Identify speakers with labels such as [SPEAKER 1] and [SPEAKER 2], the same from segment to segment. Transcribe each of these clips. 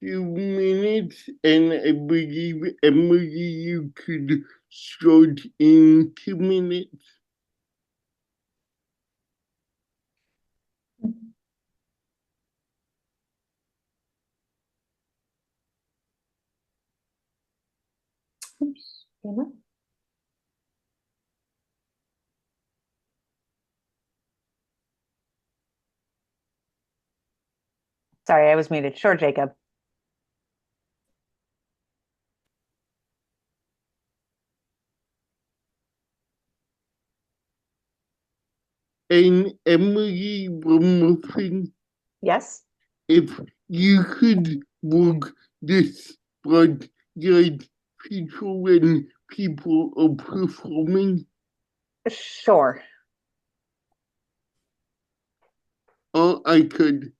[SPEAKER 1] Few minutes, and I believe, Emily, you could start in 2 minutes.
[SPEAKER 2] Oops. Sorry, I was muted. Sure, Jacob.
[SPEAKER 1] And Emily, one more thing,
[SPEAKER 2] Yes.
[SPEAKER 1] if you could work this spotlight feature when people are performing,
[SPEAKER 2] Sure.
[SPEAKER 1] or I could.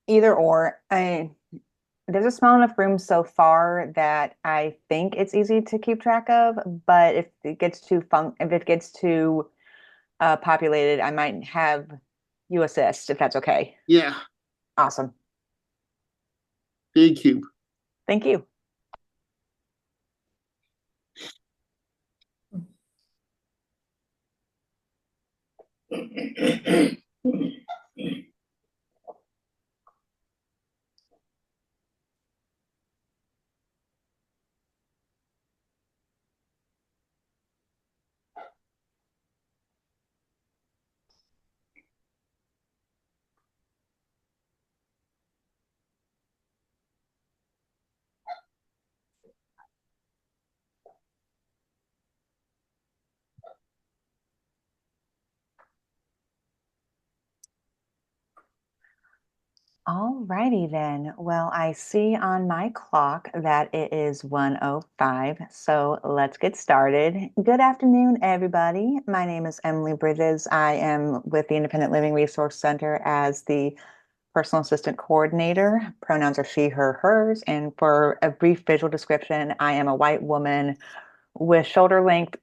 [SPEAKER 2] Either or. There's a small enough room so far that I think it's easy to keep track of, but if it gets too populated, I might have you assist if that's okay.
[SPEAKER 1] Yeah,
[SPEAKER 2] Awesome.
[SPEAKER 1] thank you.
[SPEAKER 2] Thank you. All righty then. Well, I see on my clock that it is 1:05, so let's get started. Good afternoon, everybody. My name is Emily Bridges. I am with the Independent Living Resource Center as the personal assistant coordinator. Pronouns are she, her, hers. And for a brief visual description, I am a white woman with shoulder length,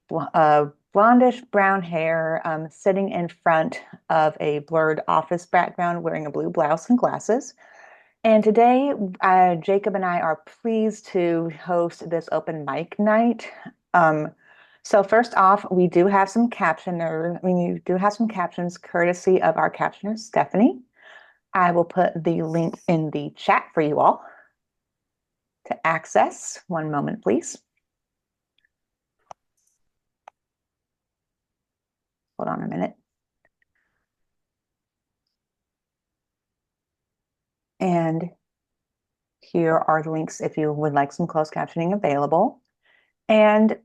[SPEAKER 2] blondish brown hair, sitting in front of a blurred office background, wearing a blue blouse and glasses. And today, Jacob and I are pleased to host this open mic night. So first off, we do have some captions courtesy of our captioner, Stephanie. I will put the link in the chat for you all to access. One moment, please. Hold on a minute. And here are the links if you would like some closed captioning available. And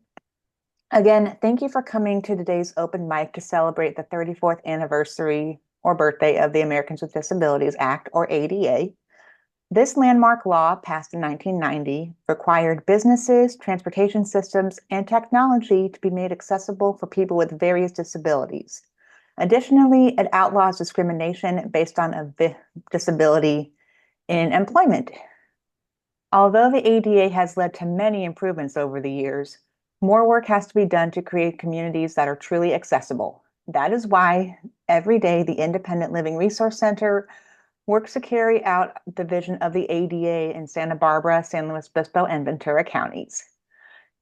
[SPEAKER 2] again, thank you for coming to today's open mic to celebrate the 34th anniversary or birthday of the Americans with Disabilities Act, or ADA. This landmark law, passed in 1990, required businesses, transportation systems, and technology to be made accessible for people with various disabilities. Additionally, it outlaws discrimination based on a disability in employment. Although the ADA has led to many improvements over the years, more work has to be done to create communities that are truly accessible. That is why every day the Independent Living Resource Center works to carry out the vision of the ADA in Santa Barbara, San Luis Obispo, and Ventura counties.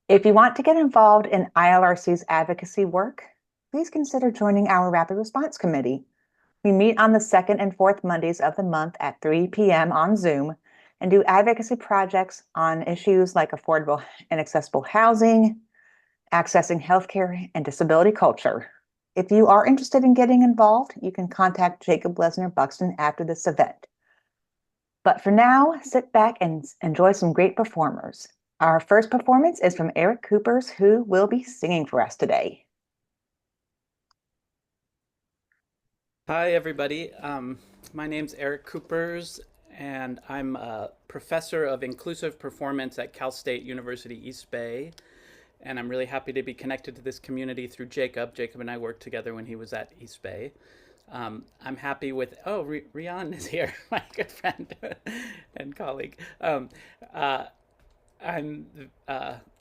[SPEAKER 2] If you want to get involved in ILRC's advocacy work, please consider joining our Rapid Response Committee. We meet on the second and fourth Mondays of the month at 3 p.m. on Zoom and do advocacy projects on issues like affordable and accessible housing, accessing healthcare, and disability culture. If you are interested in getting involved, you can contact Jacob Lesner Buxton after this event. But for now, sit back and enjoy some great performers. Our first performance is from Eric Coopers, who will be singing for us today.
[SPEAKER 3] Hi, everybody. My name's Eric Coopers, and I'm a professor of inclusive performance at Cal State University East Bay. And I'm really happy to be connected to this community through Jacob. Jacob and I worked together when he was at East Bay. I'm happy with, Rian is here, my good friend and colleague. I'm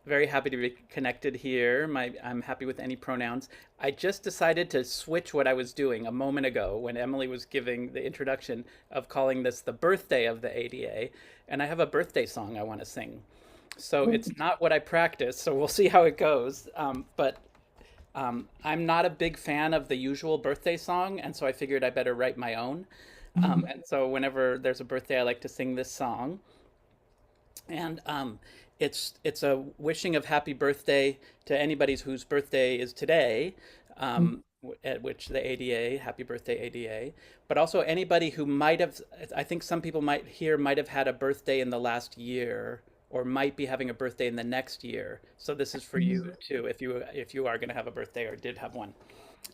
[SPEAKER 3] very happy to be connected here. I'm happy with any pronouns. I just decided to switch what I was doing a moment ago when Emily was giving the introduction of calling this the birthday of the ADA. And I have a birthday song I want to sing. So it's not what I practice, so we'll see how it goes. But I'm not a big fan of the usual birthday song, and so I figured I better write my own. And so whenever there's a birthday, I like to sing this song. And it's a wishing of happy birthday to anybody whose birthday is today, at which the ADA, happy birthday ADA, but also anybody who might have, I think some people might have had a birthday in the last year or might be having a birthday in the next year. So this is for you too, if you are going to have a birthday or did have one.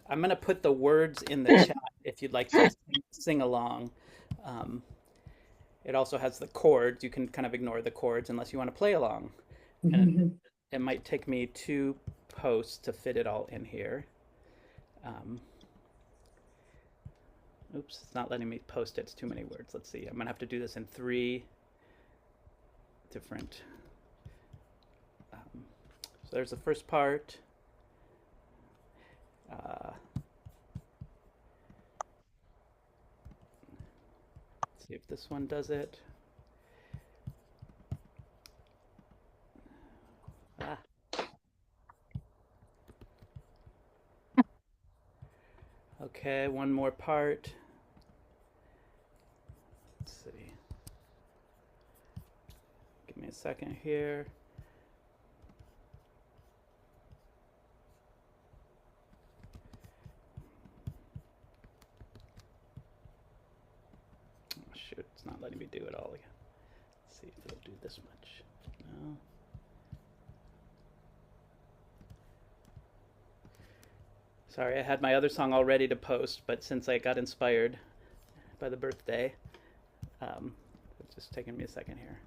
[SPEAKER 3] I'm going to put the words in the chat if you'd like to sing along. It also has the chords. You can kind of ignore the chords unless you want to play along. And it might take me 2 posts to fit it all in here. Oops, it's not letting me post it. It's too many words. Let's see. I'm going to have to do this in 3 different. So there's the first part. See if this one does it. Okay, one more part. Let's see. Give me a second here. Oh, shoot, it's not letting me do it all again. Let's see if it'll do this much. No. Sorry, I had my other song all ready to post, but since I got inspired by the birthday, it's just taking me a second here.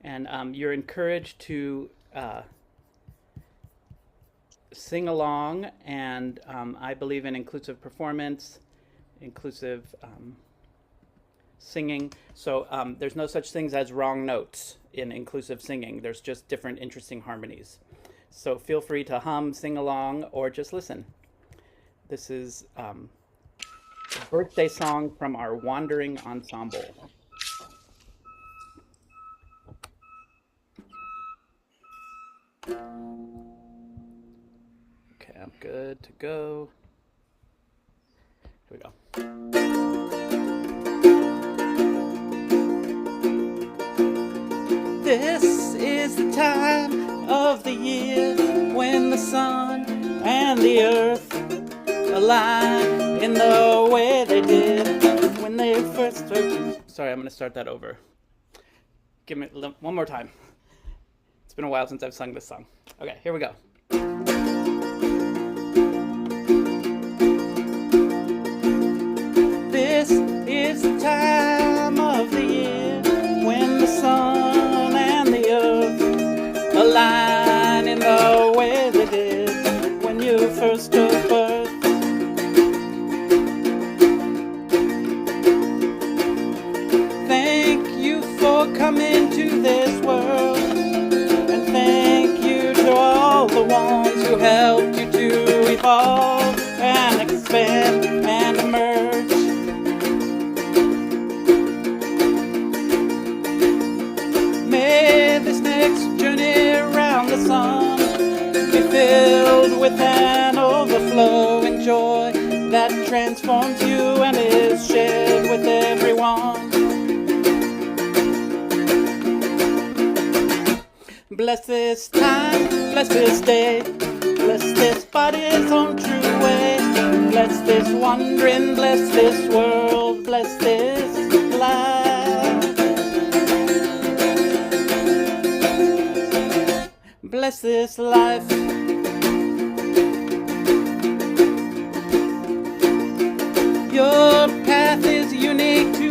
[SPEAKER 3] And you're encouraged to sing along, and I believe in inclusive performance, inclusive singing. So there's no such things as wrong notes in inclusive singing. There's just different interesting harmonies. So feel free to hum, sing along, or just listen. This is a birthday song from our Wandering Ensemble. Okay, I'm good to go. Here we go. This is the time of the year when the sun and the earth align in the way they did when they first heard. Sorry, I'm going to start that over. Give me one more time. It's been a while since I've sung this song. Okay, here we go. This is the time of the year when the sun and the earth align in the way they did when you first took birth. Thank you for coming to this world, and thank you to all the ones who helped you to evolve and expand and emerge. May this next journey around the sun be filled with an overflowing joy that transforms you and is shared with everyone. Bless this time, bless this day, bless this body's own true way. Bless this wandering, bless this world, bless this life. Bless this life.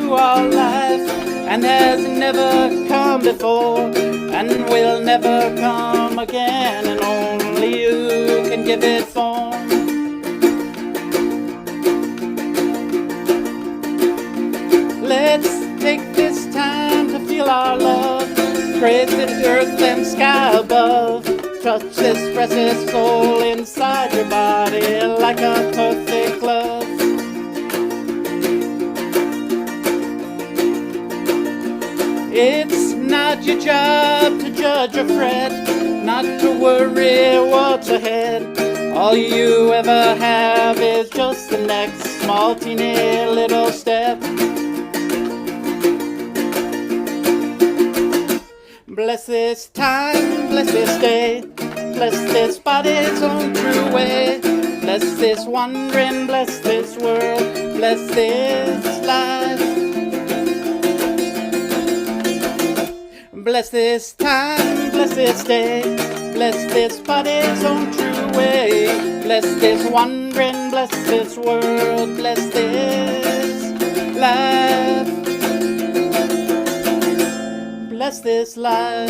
[SPEAKER 3] into our life and has never come before and will never come again, and only you can give it form. Let's take this time to feel our love, praise the earth and sky above. Touch this precious soul inside your body like a perfect glove. It's not your job to judge or fret, not to worry what's ahead. All you ever have is just the next small teeny little step. Bless this time, bless this day, bless this body's own true way. Bless this wandering, bless this world, bless this life. Bless this time, bless this day, bless this body's own true way. Bless this wandering, bless this world, bless this life. Bless this life.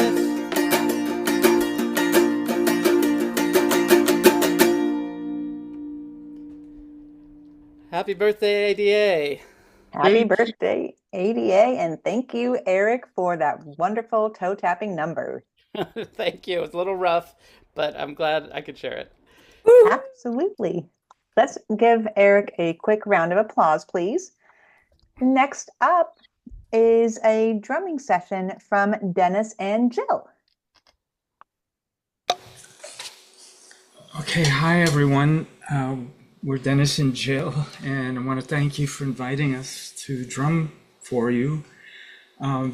[SPEAKER 3] Happy birthday, ADA.
[SPEAKER 2] Happy birthday, ADA, and thank you, Eric, for that wonderful toe tapping number.
[SPEAKER 3] Thank you. It's a little rough, but I'm glad I could share it.
[SPEAKER 2] Absolutely. Let's give Eric a quick round of applause, please. Next up is a drumming session from Dennis and Jill.
[SPEAKER 4] Okay, hi everyone. We're Dennis and Jill, and I want to thank you for inviting us to drum for you.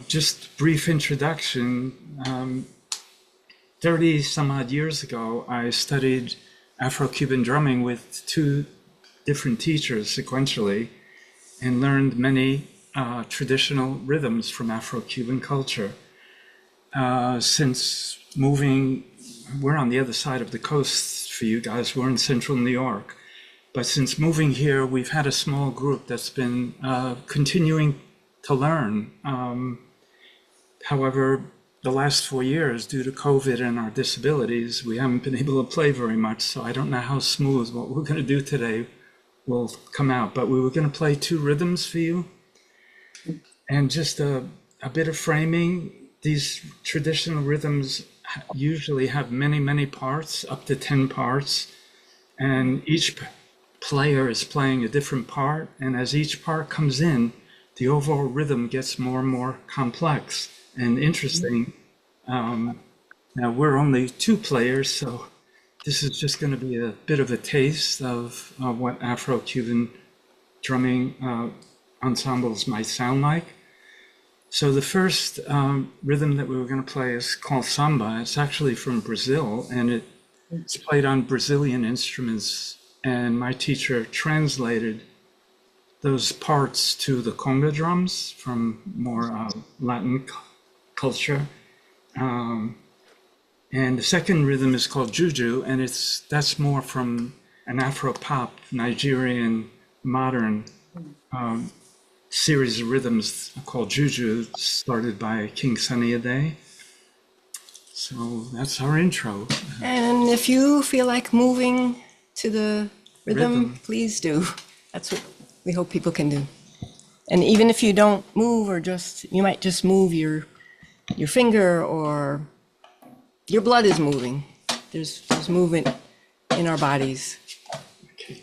[SPEAKER 4] Just brief introduction. 30 some odd years ago, I studied Afro-Cuban drumming with two different teachers sequentially and learned many traditional rhythms from Afro-Cuban culture. Since moving, we're on the other side of the coast for you guys, we're in central New York. But since moving here, we've had a small group that's been continuing to learn. However, the last 4 years, due to COVID and our disabilities, we haven't been able to play very much. So I don't know how smooth what we're going to do today will come out. But we were going to play two rhythms for you. And just a bit of framing. These traditional rhythms usually have many, many parts, up to 10 parts. And each player is playing a different part, and as each part comes in, the overall rhythm gets more and more complex and interesting. Now we're only two players, so this is just going to be a bit of a taste of what Afro-Cuban drumming ensembles might sound like. So the first rhythm that we were going to play is called samba. It's actually from Brazil, and it's played on Brazilian instruments. And my teacher translated those parts to the conga drums from more Latin culture. And the second rhythm is called juju, and that's more from an Afro-pop, Nigerian, modern series of rhythms called juju, started by King Sunny Ade. So that's our intro.
[SPEAKER 5] And if you feel like moving to the rhythm, please do. That's what we hope people can do. And even if you don't move, or you might just move your finger, or your blood is moving. There's movement in our bodies.
[SPEAKER 4] Okay.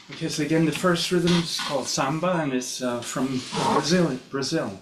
[SPEAKER 4] Okay, so again, the first rhythm is called samba, and it's from Brazil.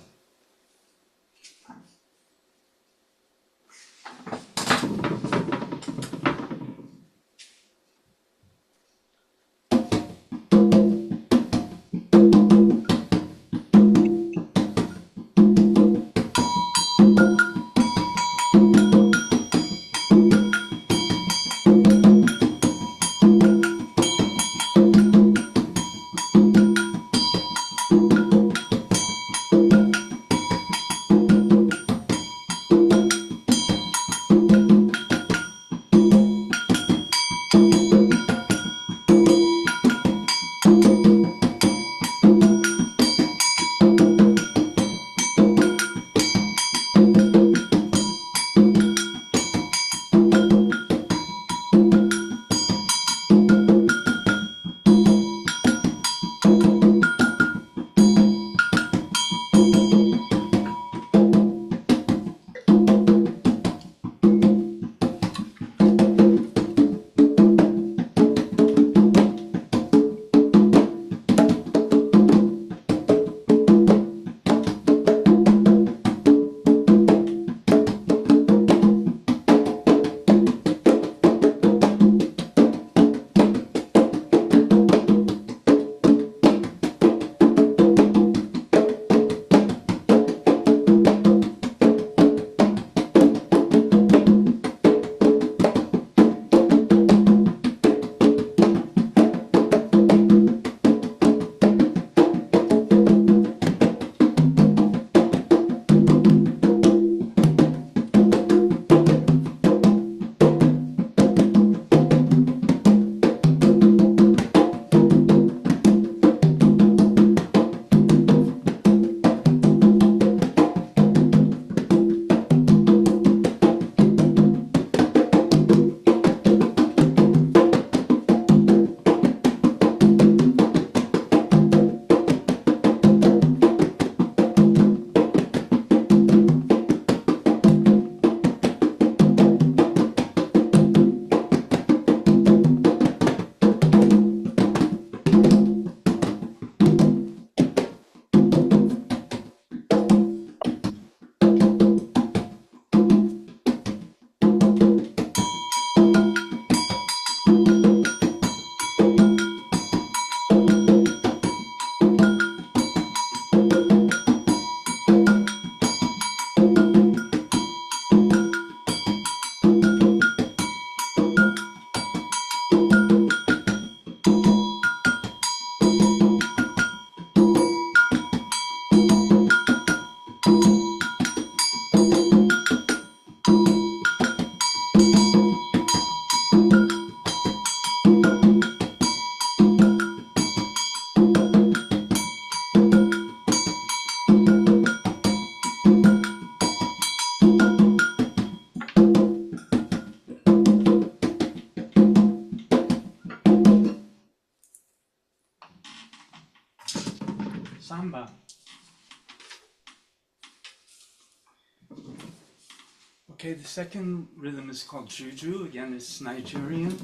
[SPEAKER 4] Okay, the second rhythm is called Juju. Again, it's Nigerian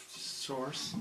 [SPEAKER 4] source.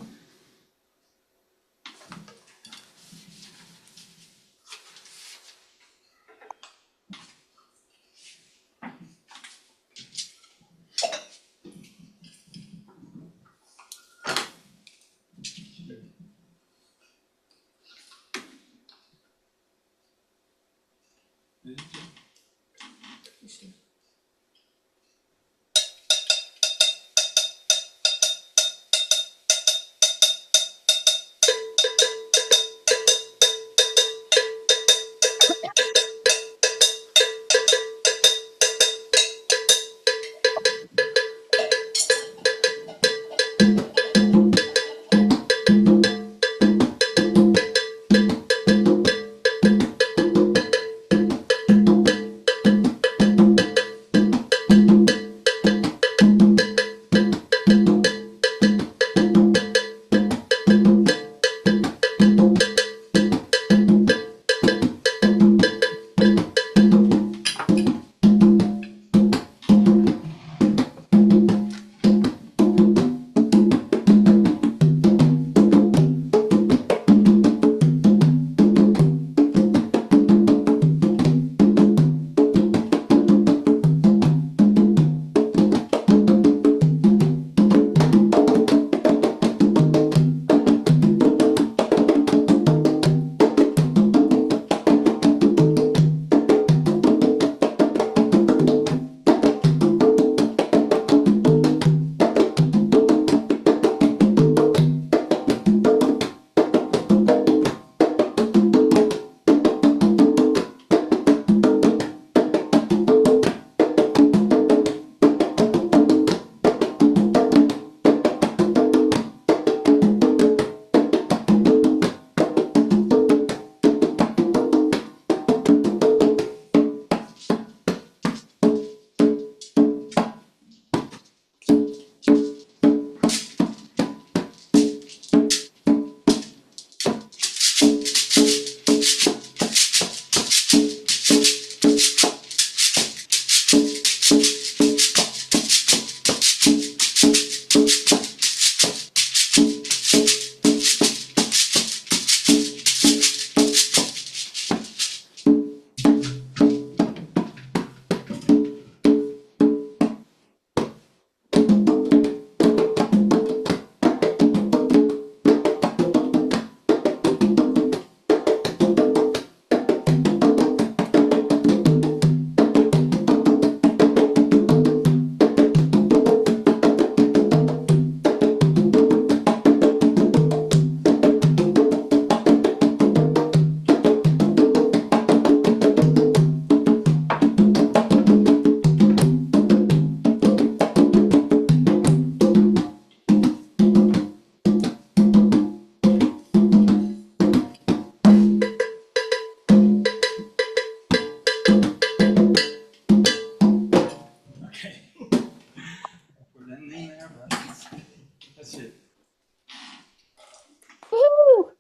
[SPEAKER 2] Woo!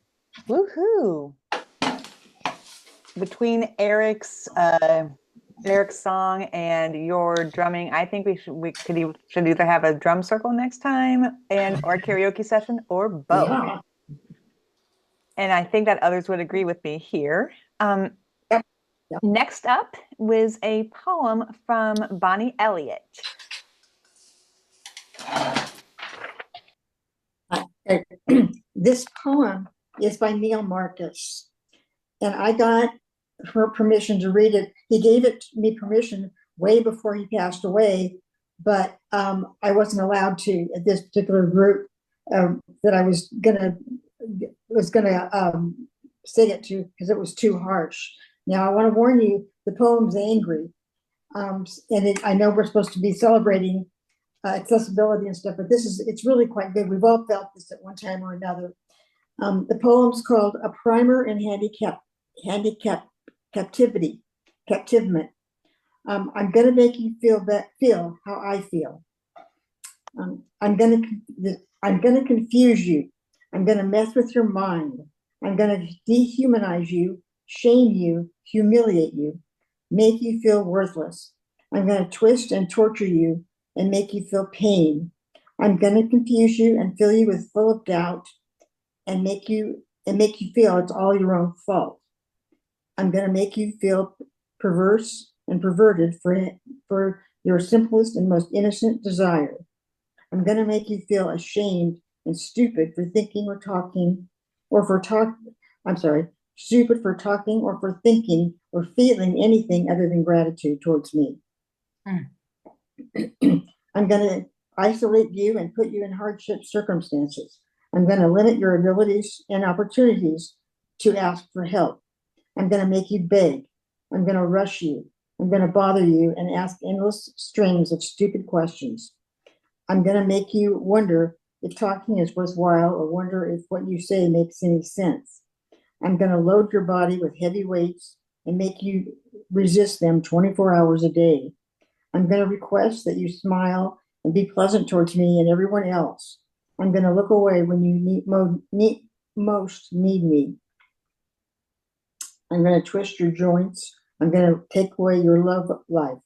[SPEAKER 2] Woohoo! Between Eric's song and your drumming, I think should either have a drum circle next time or a karaoke session or both.
[SPEAKER 6] Yeah.
[SPEAKER 2] And I think that others would agree with me here.
[SPEAKER 6] Yep.
[SPEAKER 2] Next up was a poem from Bonnie Elliott.
[SPEAKER 6] This poem is by Neil Marcus, and I got her permission to read it. He gave it me permission way before he passed away, but I wasn't allowed to at this particular group that I was gonna sing it to because it was too harsh. Now I want to warn you, the poem's angry, and I know we're supposed to be celebrating accessibility and stuff, but it's really quite good. We've all felt this at one time or another. The poem's called "A Primer in Handicap Captivement." I'm going to make you feel how I feel. I'm going to confuse you. I'm going to mess with your mind. I'm going to dehumanize you, shame you, humiliate you, make you feel worthless. I'm going to twist and torture you and make you feel pain. I'm going to confuse you and fill you with full of doubt and make you feel it's all your own fault. I'm going to make you feel perverse and perverted for your simplest and most innocent desire. I'm going to make you feel ashamed and stupid for thinking or talking, or for talk. I'm sorry, stupid for talking or for thinking or feeling anything other than gratitude towards me. I'm going to isolate you and put you in hardship circumstances. I'm going to limit your abilities and opportunities to ask for help. I'm going to make you beg. I'm going to rush you. I'm going to bother you and ask endless strings of stupid questions. I'm going to make you wonder if talking is worthwhile or wonder if what you say makes any sense. I'm going to load your body with heavy weights and make you resist them 24 hours a day. I'm going to request that you smile and be pleasant towards me and everyone else. I'm going to look away when you most need me. I'm going to twist your joints. I'm going to take away your love life.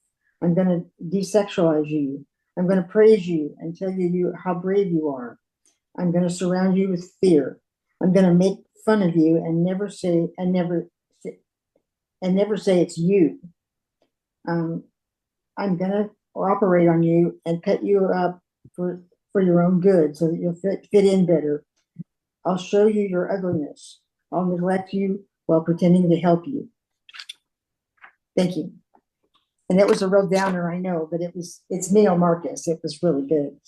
[SPEAKER 6] I'm going to desexualize you. I'm going to praise you and tell you how brave you are. I'm going to surround you with fear. I'm going to make fun of you and never say it's you. I'm going to operate on you and pet you up for your own good so that you'll fit in better. I'll show you your ugliness. I'll neglect you while pretending to help you. Thank you. And it was a real downer, I know, but it's Neil Marcus. It was really good.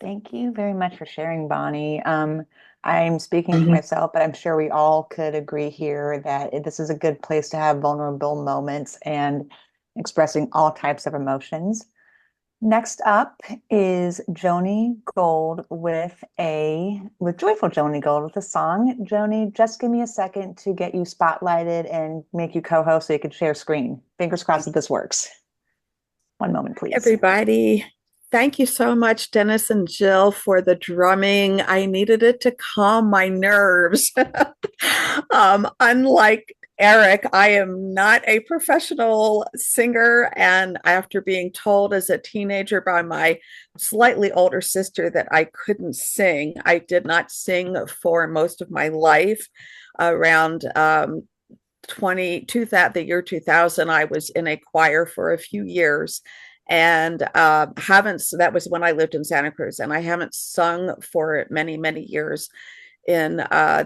[SPEAKER 2] Thank you very much for sharing, Bonnie. I'm speaking for myself, but I'm sure we all could agree here that this is a good place to have vulnerable moments and expressing all types of emotions. Next up is Joni Gold with Joyful Joni Gold with a song. Joni, just give me a second to get you spotlighted and make you co-host so you can share screen. Fingers crossed that this works. One moment, please.
[SPEAKER 7] Everybody, thank you so much, Dennis and Jill, for the drumming. I needed it to calm my nerves. Unlike Eric, I am not a professional singer, and after being told as a teenager by my slightly older sister that I couldn't sing, I did not sing for most of my life. Around the year 2000, I was in a choir for a few years, and that was when I lived in Santa Cruz, and I haven't sung for many, many years. In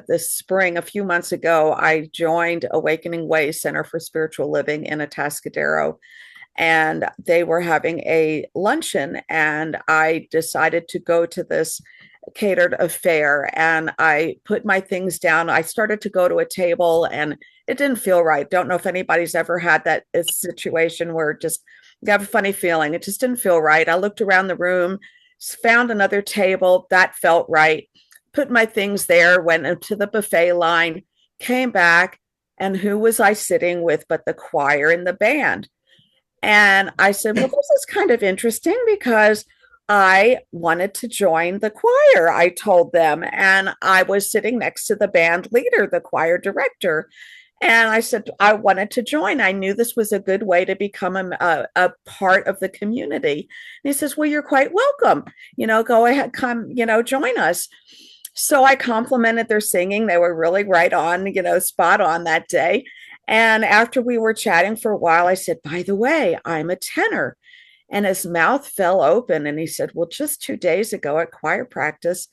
[SPEAKER 7] this spring, a few months ago, I joined Awakening Way Center for Spiritual Living in Atascadero, and they were having a luncheon, and I decided to go to this catered affair, and I put my things down. I started to go to a table, and it didn't feel right. Don't know if anybody's ever had that situation where just you have a funny feeling. It just didn't feel right. I looked around the room, found another table that felt right, put my things there, went into the buffet line, came back, and who was I sitting with but the choir and the band? And I said, well, this is kind of interesting because I wanted to join the choir, I told them. And I was sitting next to the band leader, the choir director. And I said, I wanted to join. I knew this was a good way to become a part of the community. And he says, well, you're quite welcome. Go ahead, come, join us. So I complimented their singing. They were really right on, spot on that day. And after we were chatting for a while, I said, by the way, I'm a tenor. And his mouth fell open and he said, well, just 2 days ago at choir practice,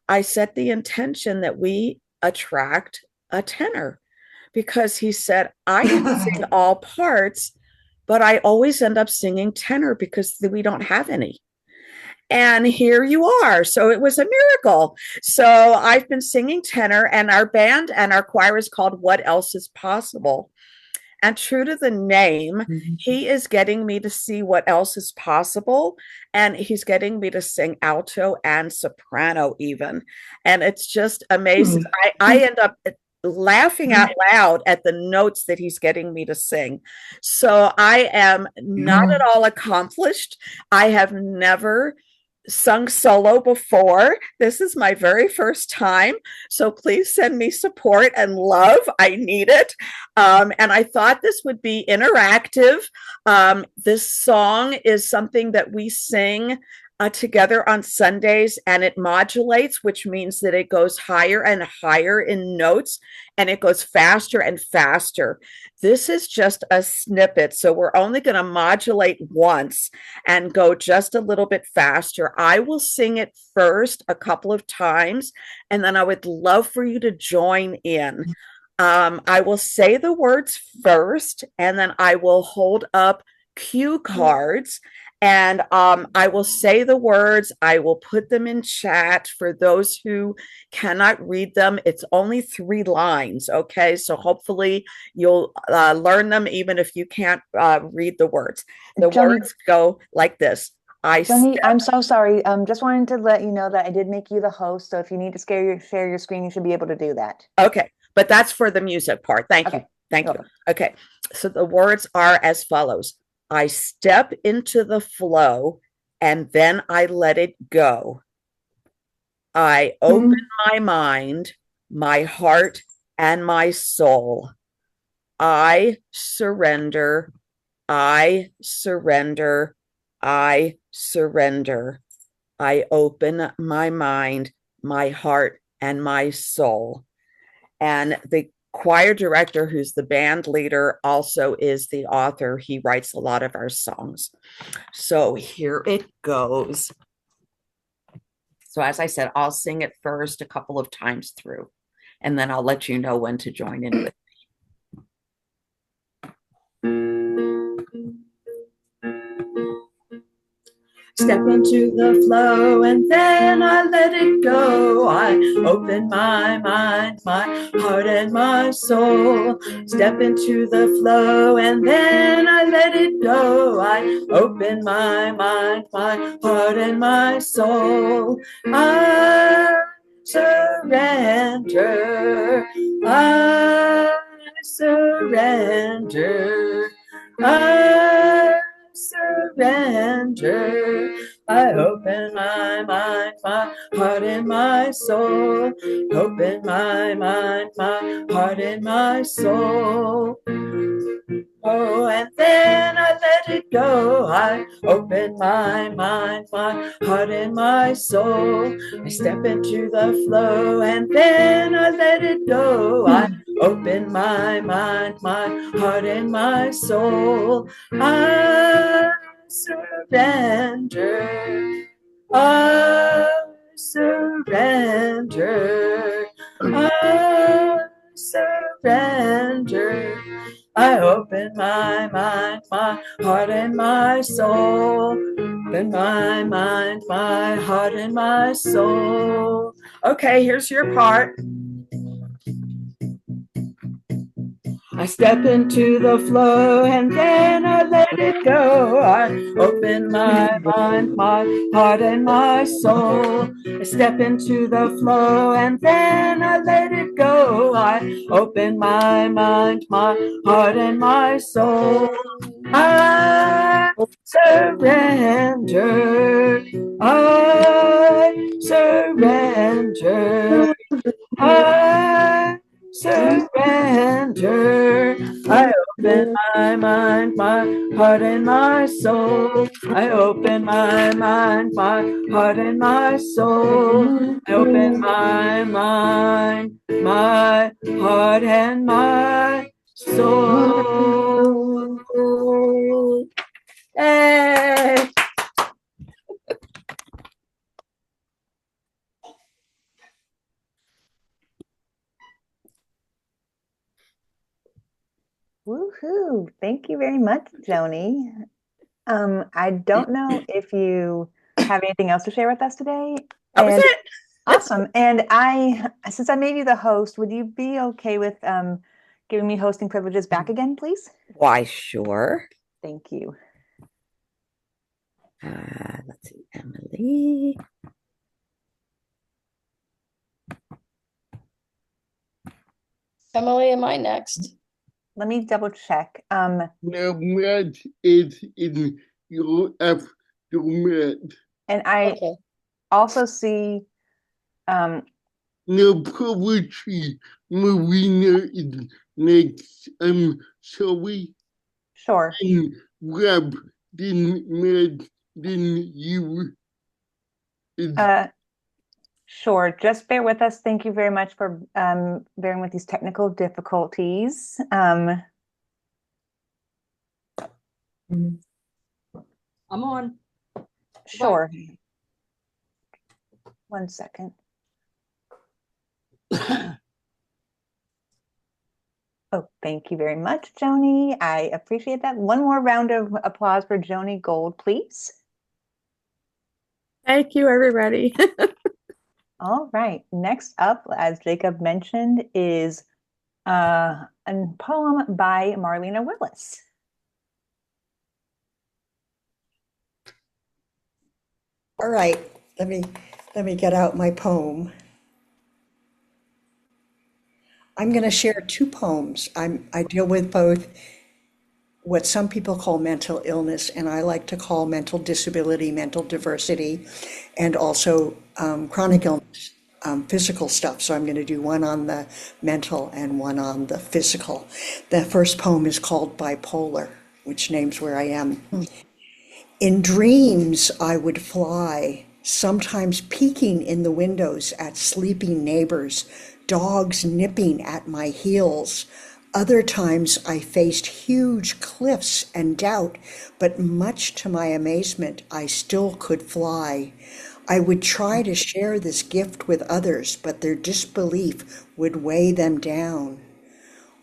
[SPEAKER 7] I set the intention that we attract a tenor, because he said, I can sing all parts, but I always end up singing tenor because we don't have any. And here you are. So it was a miracle. So I've been singing tenor, and our band and our choir is called What Else Is Possible. And true to the name, he is getting me to see what else is possible. And he's getting me to sing alto and soprano even. And it's just amazing. I end up laughing out loud at the notes that he's getting me to sing. So I am not at all accomplished. I have never sung solo before. This is my very first time. So please send me support and love. I need it. And I thought this would be interactive. This song is something that we sing together on Sundays, and it modulates, which means that it goes higher and higher in notes, and it goes faster and faster. This is just a snippet, so we're only going to modulate once and go just a little bit faster. I will sing it first a couple of times, and then I would love for you to join in. I will say the words first, and then I will hold up cue cards, and I will say the words. I will put them in chat for those who cannot read them. It's only 3 lines, okay? So hopefully you'll learn them even if you can't read the words. The
[SPEAKER 2] Joni,
[SPEAKER 7] words go like this.
[SPEAKER 2] Joni, I'm so sorry. Just wanted to let you know that I did make you the host. So if you need to share your screen, you should be able to do that.
[SPEAKER 7] Okay, but that's for the music part. Thank
[SPEAKER 2] Okay.
[SPEAKER 7] you. Thank
[SPEAKER 2] You're
[SPEAKER 7] you. Okay, so the words are as follows. I step into the flow and then I let it go. I open my mind, my heart, and my soul. I surrender. I surrender. I surrender. I open my mind, my heart, and my soul. And the choir director, who's the band leader, also is the author. He writes a lot of our songs. So here it goes. So as I said, I'll sing it first a couple of times through, and then I'll let you know when to join in with Step into the flow and then I let it go. I open my mind, my heart, and my soul. Step into the flow and then I let it go. I open my mind, my heart, and my soul. I surrender. I surrender. I surrender. I open my mind, my heart, and my soul. Open my mind, my heart, and my soul. Oh, and then I let it go. I open my mind, my heart, and my soul. I step into the flow and then I let it go. I open my mind, my heart, and my soul. I surrender. I surrender. I surrender. I open my mind, my heart, and my soul. Open my mind, my heart, and my soul. Okay, here's your part. I step into the flow and then I let it go. I open my mind, my heart, and my soul. I step into the flow and then I let it go. I open my mind, my heart, and my soul. I surrender. I surrender. I surrender. I open my mind, my heart, and my soul. I open my mind, my heart, and my soul. I open my mind, my heart, and my soul. Hey!
[SPEAKER 2] Woohoo! Thank you very much, Joni. I don't know if you have anything else to share with us today.
[SPEAKER 7] That was it.
[SPEAKER 2] Awesome. And since I made you the host, would you be okay with giving me hosting privileges back again, please?
[SPEAKER 7] Why, sure.
[SPEAKER 2] Thank you.
[SPEAKER 7] Let's see, Emily.
[SPEAKER 8] Emily, am I next?
[SPEAKER 2] Let me double check.
[SPEAKER 1] Now Matt is in your aftermath.
[SPEAKER 2] And I
[SPEAKER 7] Okay.
[SPEAKER 2] also see,
[SPEAKER 1] No poetry. Marina is next. I'm sorry.
[SPEAKER 2] sure.
[SPEAKER 1] And Rob, then you. Is
[SPEAKER 2] Sure, just bear with us. Thank you very much for bearing with these technical difficulties.
[SPEAKER 8] I'm on.
[SPEAKER 2] Sure. One second. Oh, thank you very much, Joni. I appreciate that. One more round of applause for Joni Gold, please.
[SPEAKER 7] Thank you, everybody.
[SPEAKER 2] All right. Next up, as Jacob mentioned, is a poem by Marlena Willis.
[SPEAKER 8] All right, let me get out my poem. I'm going to share two poems. I deal with both what some people call mental illness, and I like to call mental disability, mental diversity, and also chronic illness, physical stuff. So I'm going to do one on the mental and one on the physical. The first poem is called Bipolar, which names where I am. In dreams, I would fly, sometimes peeking in the windows at sleeping neighbors, dogs nipping at my heels. Other times, I faced huge cliffs and doubt, but much to my amazement, I still could fly. I would try to share this gift with others, but their disbelief would weigh them down.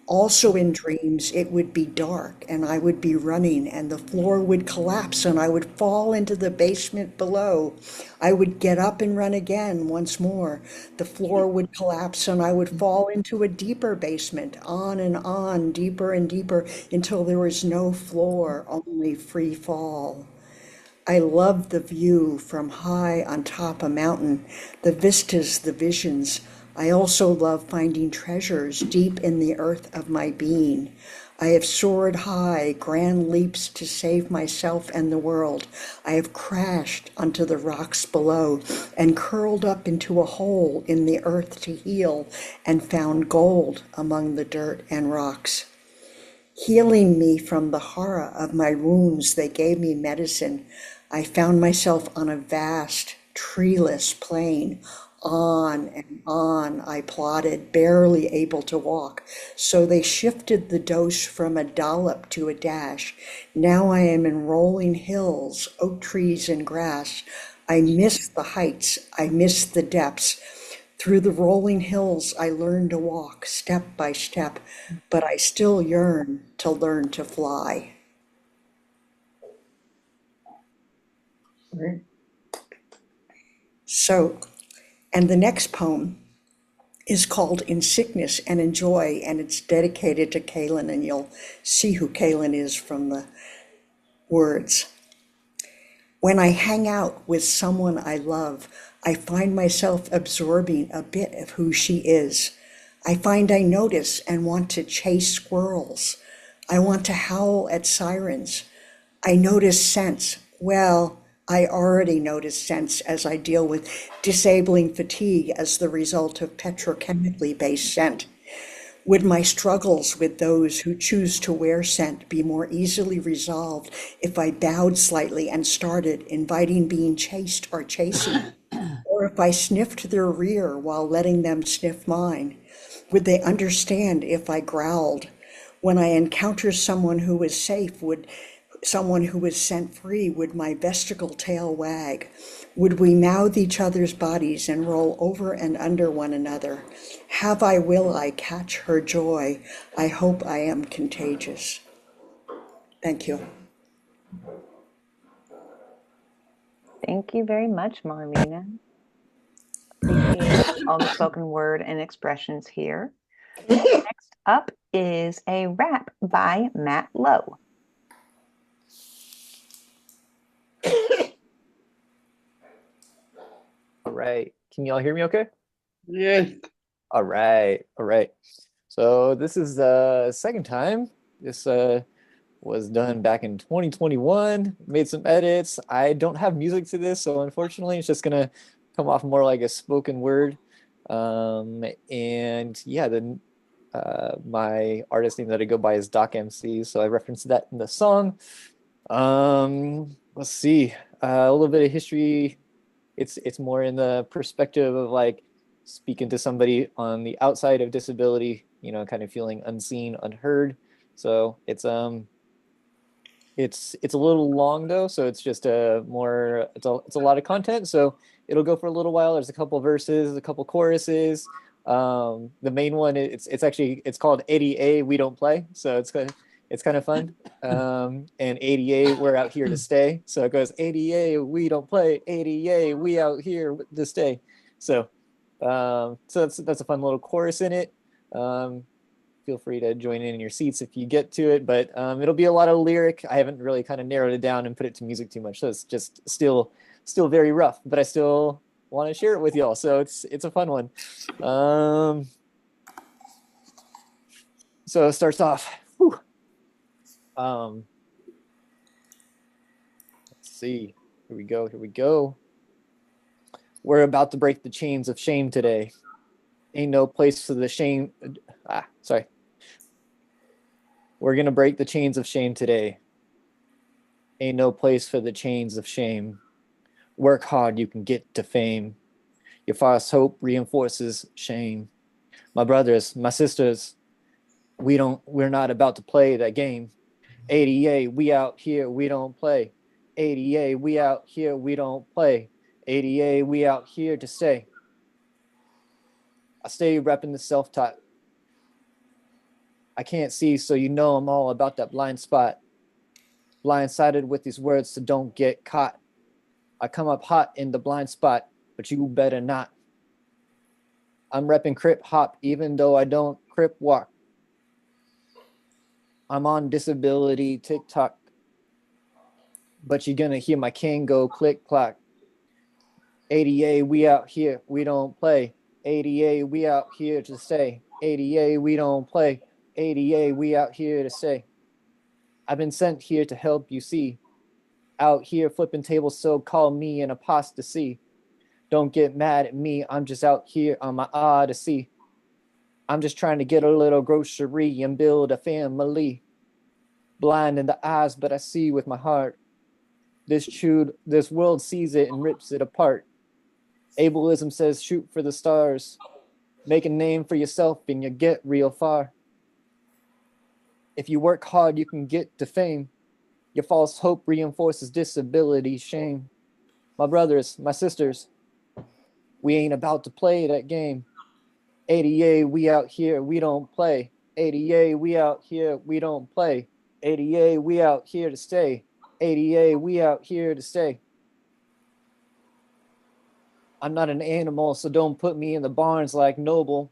[SPEAKER 8] Also in dreams, it would be dark and I would be running and the floor would collapse and I would fall into the basement below. I would get up and run again once more. The floor would collapse and I would fall into a deeper basement, on and on, deeper and deeper, until there was no floor, only free fall. I love the view from high on top a mountain, the vistas, the visions. I also love finding treasures deep in the earth of my being. I have soared high, grand leaps to save myself and the world. I have crashed onto the rocks below and curled up into a hole in the earth to heal and found gold among the dirt and rocks. Healing me from the horror of my wounds, they gave me medicine. I found myself on a vast, treeless plain. On and on I plodded, barely able to walk. So they shifted the dose from a dollop to a dash. Now I am in rolling hills, oak trees and grass. I miss the heights, I miss the depths. Through the rolling hills, I learned to walk step by step, but I still yearn to learn to fly.
[SPEAKER 6] Right.
[SPEAKER 8] So, and the next poem is called In Sickness and in Joy, and it's dedicated to Kaylin, and you'll see who Kaylin is from the words. When I hang out with someone I love, I find myself absorbing a bit of who she is. I find I notice and want to chase squirrels. I want to howl at sirens. I notice scents. Well, I already notice scents as I deal with disabling fatigue as the result of petrochemically based scent. Would my struggles with those who choose to wear scent be more easily resolved if I bowed slightly and started inviting being chased or chasing? Or if I sniffed their rear while letting them sniff mine? Would they understand if I growled? When I encounter someone who is safe, someone who is scent free, would my vestigial tail wag? Would we mouth each other's bodies and roll over and under one another? Have I, will I catch her joy? I hope I am contagious. Thank you.
[SPEAKER 2] Thank you very much, Marlena. Appreciate all the spoken word and expressions here. Next up is a rap by Matt Lowe.
[SPEAKER 9] All right. Can y'all hear me okay?
[SPEAKER 1] yes.
[SPEAKER 9] All right. All right. So this is the second time this was done back in 2021. Made some edits. I don't have music to this, so unfortunately, it's just gonna come off more like a spoken word. And yeah, then my artist name that I go by is Doc MC, so I referenced that in the song. Let's see, a little bit of history. It's more in the perspective of like speaking to somebody on the outside of disability, you know, kind of feeling unseen, unheard. So it's a little long though, so it's just it's a lot of content. So it'll go for a little while. There's a couple verses, a couple choruses. The main one it's called ADA We Don't Play, so it's kind of fun. And ADA We're Out Here to Stay. So it goes ADA We Don't Play, ADA We Out Here to Stay. So that's a fun little chorus in it. Feel free to join in your seats if you get to it, but it'll be a lot of lyric. I haven't really kind of narrowed it down and put it to music too much, so it's just still very rough, but I still want to share it with y'all, so it's a fun one. So it starts off. Let's see. Here we go. We're about to break the chains of shame today. Ain't no place for the shame. Sorry. We're gonna break the chains of shame today. Ain't no place for the chains of shame. Work hard, you can get to fame. Your false hope reinforces shame. My brothers, my sisters, we're not about to play that game. ADA, we out here, we don't play. ADA, we out here, we don't play. ADA, we out here to stay. I stay repping the self-taught. I can't see, so you know I'm all about that blind spot. Blindsided with these words, so don't get caught. I come up hot in the blind spot, but you better not. I'm repping crip hop, even though I don't crip walk. I'm on disability TikTok, but you're gonna hear my cane go click clock. ADA, we out here, we don't play. ADA, we out here to stay. ADA, we don't play. ADA, we out here to stay. I've been sent here to help you see. Out here flipping tables, so call me an apostasy. Don't get mad at me, I'm just out here on my odyssey. I'm just trying to get a little grocery and build a family. Blind in the eyes, but I see with my heart. This world sees it and rips it apart. Ableism says shoot for the stars. Make a name for yourself and you get real far. If you work hard, you can get to fame. Your false hope reinforces disability shame. My brothers, my sisters, we ain't about to play that game. ADA, we out here, we don't play. ADA, we out here, we don't play. ADA, we out here to stay. ADA, we out here to stay. I'm not an animal, so don't put me in the barns like Noble.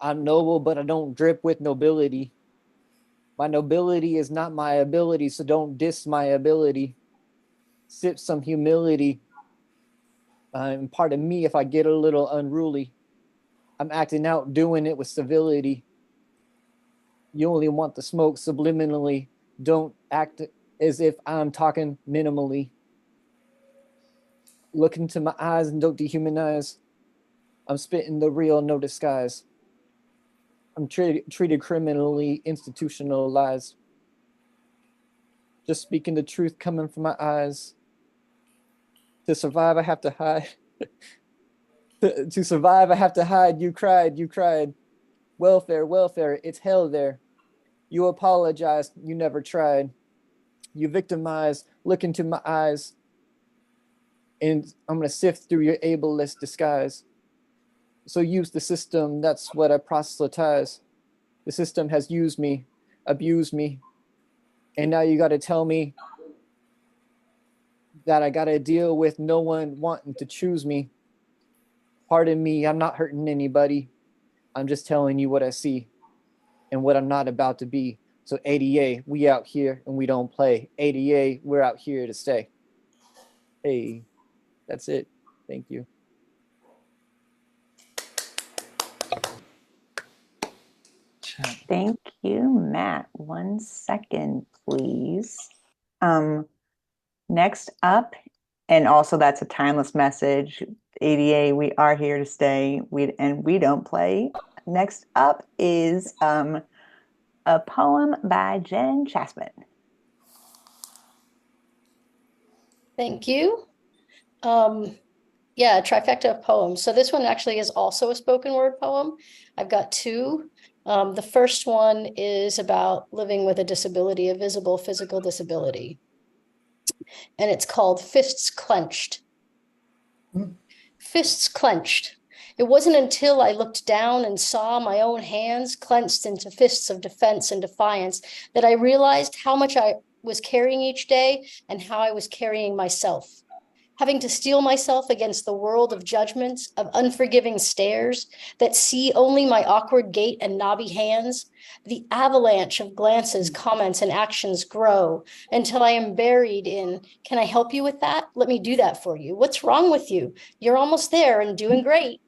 [SPEAKER 9] I'm noble, but I don't drip with nobility. My nobility is not my ability, so don't diss my ability. Sip some humility. Pardon me if I get a little unruly. I'm acting out, doing it with civility. You only want the smoke subliminally. Don't act as if I'm talking minimally. Look into my eyes and don't dehumanize. I'm spitting the real, no disguise. I'm treated criminally, institutionalized. Just speaking the truth coming from my eyes. To survive, I have to hide. To survive, I have to hide. You cried, you cried. Welfare, welfare, it's hell there. You apologized, you never tried. You victimized, look into my eyes. And I'm gonna sift through your ableist disguise. So use the system, that's what I proselytize. The system has used me, abused me. And now you gotta tell me that I gotta deal with no one wanting to choose me. Pardon me, I'm not hurting anybody. I'm just telling you what I see and what I'm not about to be. So ADA, we out here and we don't play. ADA, we're out here to stay. Hey, that's it. Thank you.
[SPEAKER 4] chat.
[SPEAKER 2] Thank you, Matt. 1 second, please. Next up, and also that's a timeless message. ADA, we are here to stay. We don't play. Next up is a poem by Jen Chasman.
[SPEAKER 10] Thank you. Yeah, trifecta of poems. So this one actually is also a spoken word poem. I've got two. The first one is about living with a disability, a visible physical disability. And it's called Fists Clenched. Fists clenched. It wasn't until I looked down and saw my own hands clenched into fists of defense and defiance that I realized how much I was carrying each day and how I was carrying myself. Having to steel myself against the world of judgments, of unforgiving stares that see only my awkward gait and knobby hands, the avalanche of glances, comments, and actions grow until I am buried in, can I help you with that? Let me do that for you. What's wrong with you? You're almost there and doing great.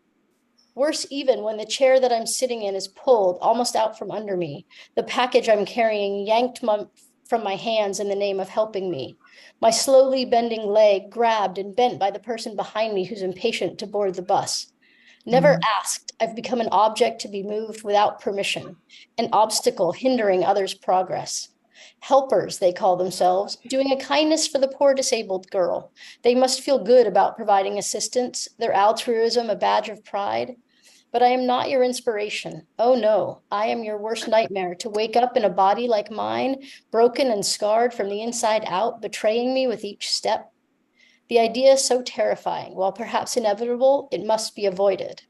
[SPEAKER 10] Worse even when the chair that I'm sitting in is pulled almost out from under me, the package I'm carrying yanked from my hands in the name of helping me. My slowly bending leg grabbed and bent by the person behind me who's impatient to board the bus. Never asked, I've become an object to be moved without permission, an obstacle hindering others' progress. Helpers, they call themselves, doing a kindness for the poor disabled girl. They must feel good about providing assistance, their altruism a badge of pride. But I am not your inspiration. Oh no, I am your worst nightmare to wake up in a body like mine, broken and scarred from the inside out, betraying me with each step. The idea is so terrifying. While perhaps inevitable, it must be avoided.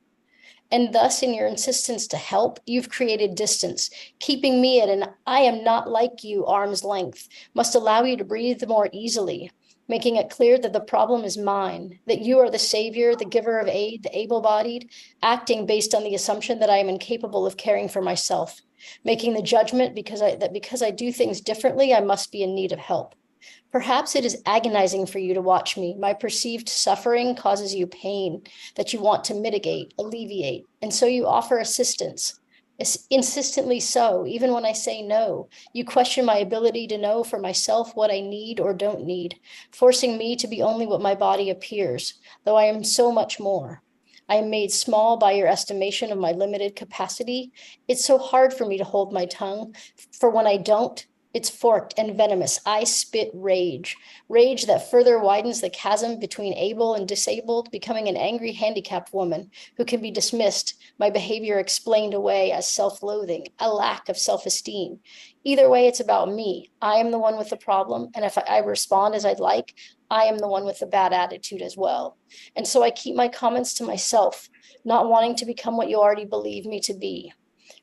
[SPEAKER 10] And thus, in your insistence to help, you've created distance, keeping me at an I am not like you arm's length, must allow you to breathe more easily, making it clear that the problem is mine, that you are the savior, the giver of aid, the able-bodied, acting based on the assumption that I am incapable of caring for myself, making the judgment that because I do things differently, I must be in need of help. Perhaps it is agonizing for you to watch me. My perceived suffering causes you pain that you want to mitigate, alleviate, and so you offer assistance. Insistently so, even when I say no. You question my ability to know for myself what I need or don't need, forcing me to be only what my body appears, though I am so much more. I am made small by your estimation of my limited capacity. It's so hard for me to hold my tongue, for when I don't, it's forked and venomous. I spit rage that further widens the chasm between able and disabled, becoming an angry, handicapped woman who can be dismissed, my behavior explained away as self-loathing, a lack of self-esteem. Either way, it's about me. I am the one with the problem, and if I respond as I'd like, I am the one with the bad attitude as well. And so I keep my comments to myself, not wanting to become what you already believe me to be.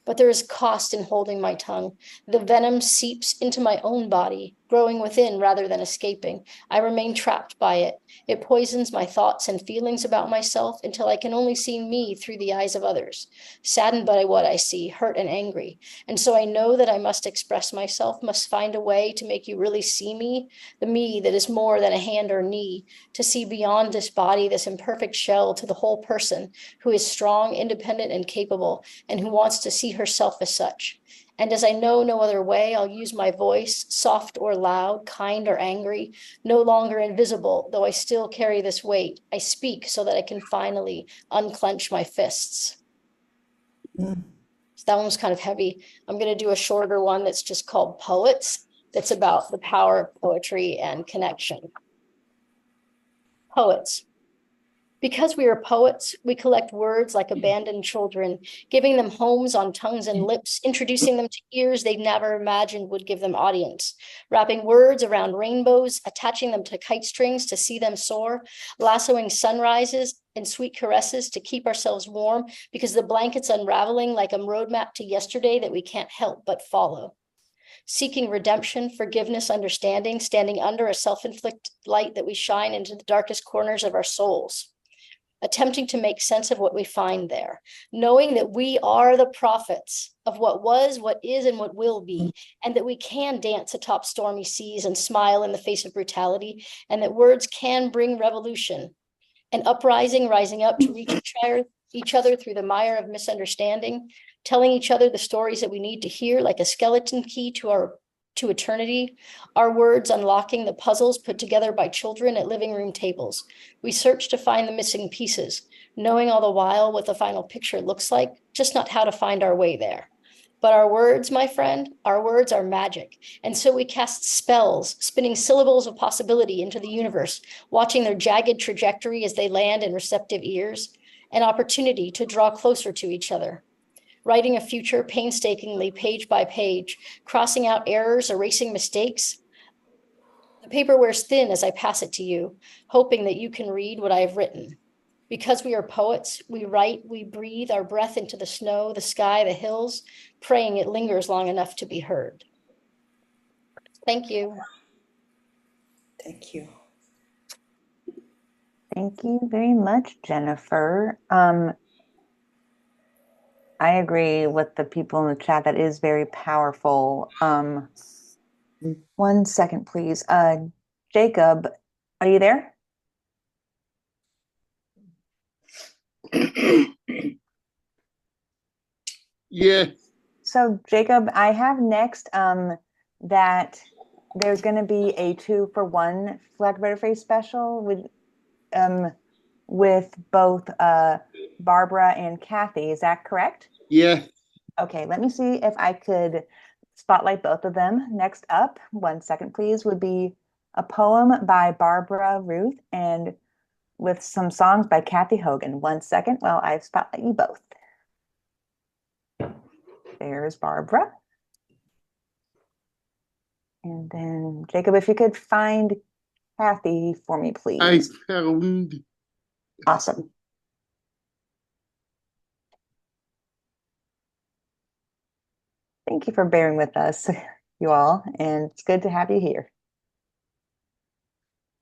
[SPEAKER 10] But there is cost in holding my tongue. The venom seeps into my own body, growing within rather than escaping. I remain trapped by it. It poisons my thoughts and feelings about myself until I can only see me through the eyes of others, saddened by what I see, hurt and angry. And so I know that I must express myself, must find a way to make you really see me, the me that is more than a hand or knee, to see beyond this body, this imperfect shell, to the whole person who is strong, independent, and capable, and who wants to see herself as such. And as I know no other way, I'll use my voice, soft or loud, kind or angry, no longer invisible, though I still carry this weight. I speak so that I can finally unclench my fists. So that one was kind of heavy. I'm going to do a shorter one that's just called Poets, that's about the power of poetry and connection. Poets. Because we are poets, we collect words like abandoned children, giving them homes on tongues and lips, introducing them to ears they never imagined would give them audience, wrapping words around rainbows, attaching them to kite strings to see them soar, lassoing sunrises and sweet caresses to keep ourselves warm, because the blanket's unraveling like a roadmap to yesterday that we can't help but follow. Seeking redemption, forgiveness, understanding, standing under a self-inflicted light that we shine into the darkest corners of our souls. Attempting to make sense of what we find there, knowing that we are the prophets of what was, what is, and what will be, and that we can dance atop stormy seas and smile in the face of brutality, and that words can bring revolution, an uprising, rising up to reach each other through the mire of misunderstanding, telling each other the stories that we need to hear, like a skeleton key to eternity, our words unlocking the puzzles put together by children at living room tables. We search to find the missing pieces, knowing all the while what the final picture looks like, just not how to find our way there. But our words, my friend, our words are magic. And so we cast spells, spinning syllables of possibility into the universe, watching their jagged trajectory as they land in receptive ears, an opportunity to draw closer to each other. Writing a future painstakingly, page by page, crossing out errors, erasing mistakes. The paper wears thin as I pass it to you, hoping that you can read what I have written. Because we are poets, we write, we breathe our breath into the snow, the sky, the hills, praying it lingers long enough to be heard. Thank you.
[SPEAKER 8] Thank you.
[SPEAKER 2] Thank you very much, Jennifer. I agree with the people in the chat. That is very powerful. 1 second, please. Jacob, are you there?
[SPEAKER 1] Yeah.
[SPEAKER 2] So Jacob, I have next that there's going to be a 2-for-1 Flag Better Face special with both Barbara and Kathy. Is that correct?
[SPEAKER 1] Yeah.
[SPEAKER 2] Okay, let me see if I could spotlight both of them. Next up, 1 second, please, would be a poem by Barbara Ruth and with some songs by Kathy Hogan. 1 second while I spotlight you both. There's Barbara. And then Jacob, if you could find Kathy for me, please.
[SPEAKER 1] I found.
[SPEAKER 2] Awesome. Thank you for bearing with us, you all, and it's good to have you here.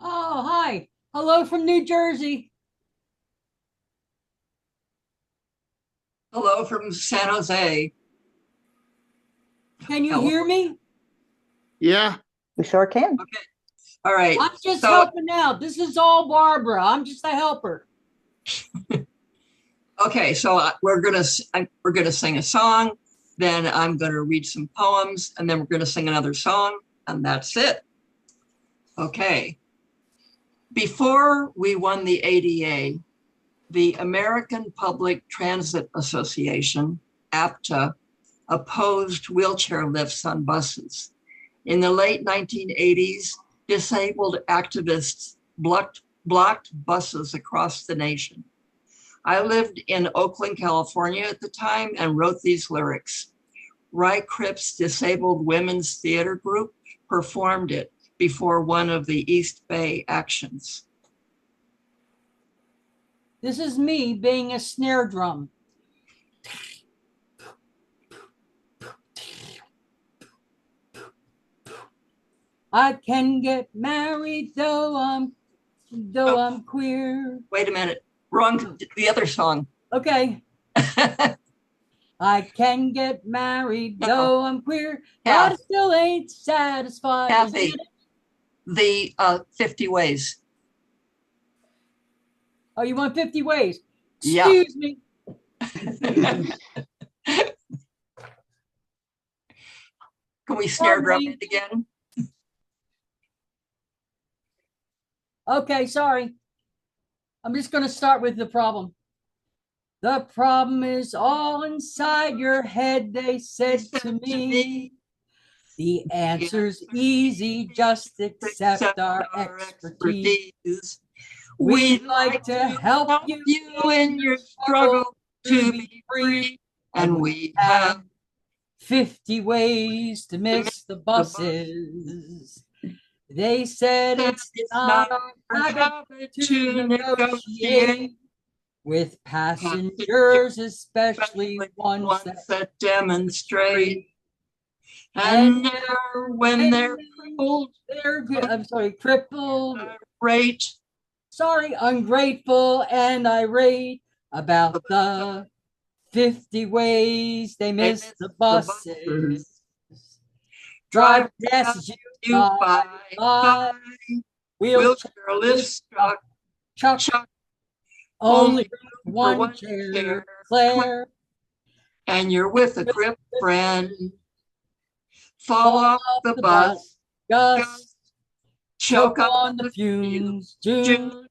[SPEAKER 11] Oh, hi. Hello from New Jersey.
[SPEAKER 12] Hello from San Jose.
[SPEAKER 11] Can you hear me?
[SPEAKER 1] Yeah.
[SPEAKER 2] We sure can.
[SPEAKER 12] Okay. All right.
[SPEAKER 11] I'm just helping out. This is all Barbara. I'm just a helper.
[SPEAKER 12] Okay, so we're gonna sing a song, then I'm gonna read some poems, and then we're gonna sing another song, and that's it. Okay. Before we won the ADA, the American Public Transit Association, APTA, opposed wheelchair lifts on buses. In the late 1980s, disabled activists blocked buses across the nation. I lived in Oakland, California at the time and wrote these lyrics. Rye Cripps Disabled Women's Theater Group performed it before one of the East Bay actions.
[SPEAKER 11] This is me being a snare drum. I can get married though I'm queer.
[SPEAKER 12] Wait a minute, wrong, the other song.
[SPEAKER 11] Okay. I can get married though I'm queer, but I still ain't satisfied.
[SPEAKER 12] Kathy, the 50 Ways.
[SPEAKER 11] Oh, you want 50 Ways?
[SPEAKER 12] Yeah.
[SPEAKER 11] Excuse me.
[SPEAKER 12] Can we snare drum it again?
[SPEAKER 11] Okay, sorry. I'm just going to start with the problem. The problem is all inside your head, they said to me. The answer's easy, just accept our expertise. We'd like to help you in your struggle to be free. And we have 50 ways to miss the buses. They said it's not our habit to negotiate with passengers, especially ones that demonstrate. And when they're crippled, crippled, ungrateful and irate about the 50 ways they miss the buses. Drive past you by wheelchair lift truck. Only
[SPEAKER 12] for
[SPEAKER 11] one chair, Claire.
[SPEAKER 12] And you're with a crip friend. Fall off the bus,
[SPEAKER 11] Gus.
[SPEAKER 12] choke
[SPEAKER 11] Choke
[SPEAKER 12] up
[SPEAKER 11] on the fumes, June.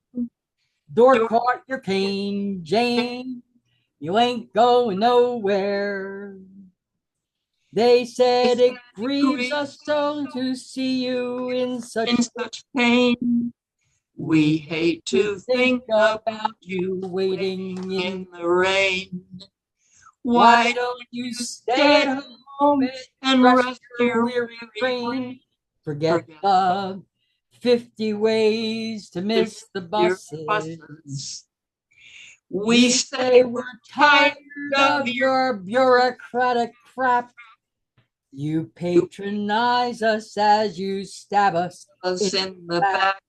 [SPEAKER 11] Door caught your cane, Jane. You ain't going nowhere. They said it grieves us so to see you in such
[SPEAKER 12] pain. We hate to think about you
[SPEAKER 11] waiting
[SPEAKER 12] in the rain.
[SPEAKER 11] Why don't you stay at home and rest your weary brain? Forget the 50 ways to miss the buses. We say we're tired of your bureaucratic crap. You patronize us as you stab us
[SPEAKER 12] in the back.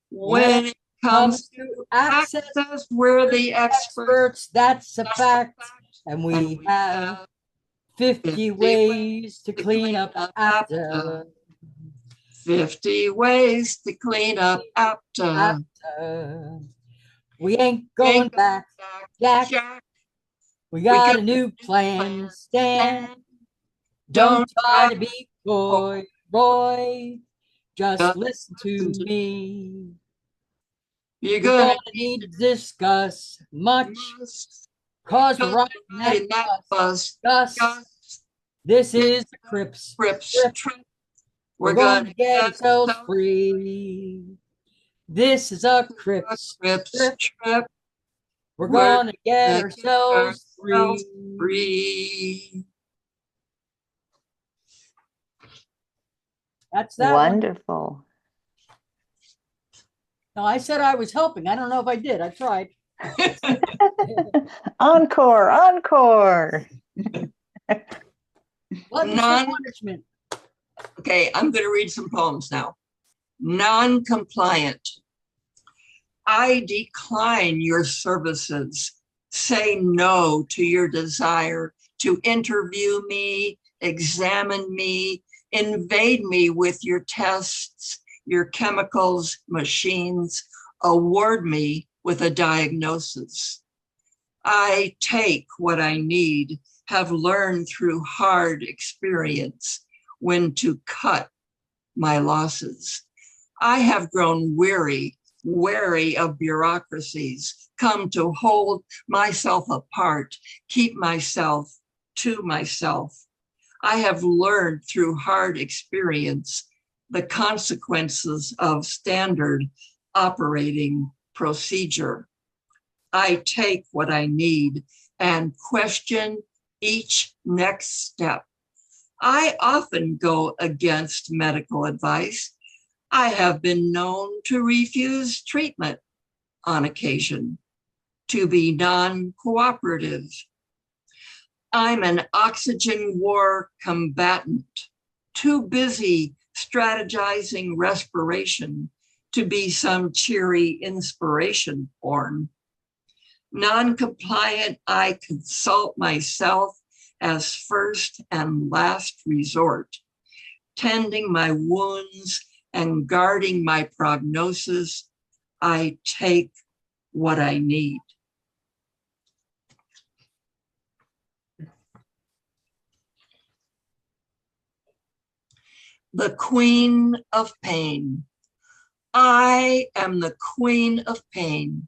[SPEAKER 12] When it comes to access, we're the experts.
[SPEAKER 11] That's a fact. And we have 50 ways to clean up after.
[SPEAKER 12] 50 ways to clean up after.
[SPEAKER 11] We ain't going back, Jack. We got a new plan, Stan. Don't try to be coy, Roy. Just listen to me. You're gonna need to discuss much, cause we're riding that bus. Gus, this is the Crips trip. We're gonna get ourselves free. This is a Crips trip. We're gonna get ourselves free. That's that.
[SPEAKER 2] Wonderful.
[SPEAKER 11] No, I said I was helping. I don't know if I did. I tried.
[SPEAKER 2] Encore, encore.
[SPEAKER 11] Punishment.
[SPEAKER 12] Okay, I'm going to read some poems now. Non-compliant. I decline your services. Say no to your desire to interview me, examine me, invade me with your tests, your chemicals, machines, award me with a diagnosis. I take what I need, have learned through hard experience when to cut my losses. I have grown weary, wary of bureaucracies, come to hold myself apart, keep myself to myself. I have learned through hard experience the consequences of standard operating procedure. I take what I need and question each next step. I often go against medical advice. I have been known to refuse treatment on occasion, to be non-cooperative. I'm an oxygen war combatant, too busy strategizing respiration to be some cheery inspiration porn. Non-compliant, I consult myself as first and last resort, tending my wounds and guarding my prognosis. I take what I need. The Queen of Pain. I am the Queen of Pain.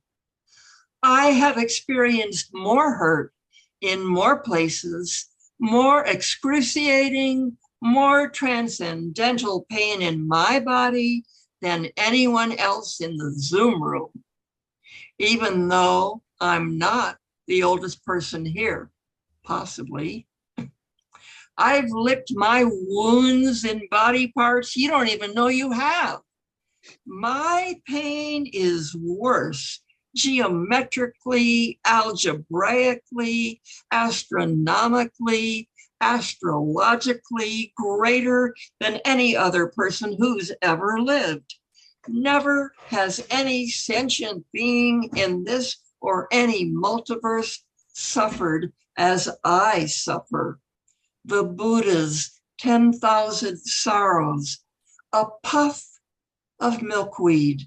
[SPEAKER 12] I have experienced more hurt in more places, more excruciating, more transcendental pain in my body than anyone else in the Zoom room, even though I'm not the oldest person here, possibly. I've licked my wounds in body parts you don't even know you have. My pain is worse, geometrically, algebraically, astronomically, astrologically greater than any other person who's ever lived. Never has any sentient being in this or any multiverse suffered as I suffer. The Buddha's 10,000 sorrows, a puff of milkweed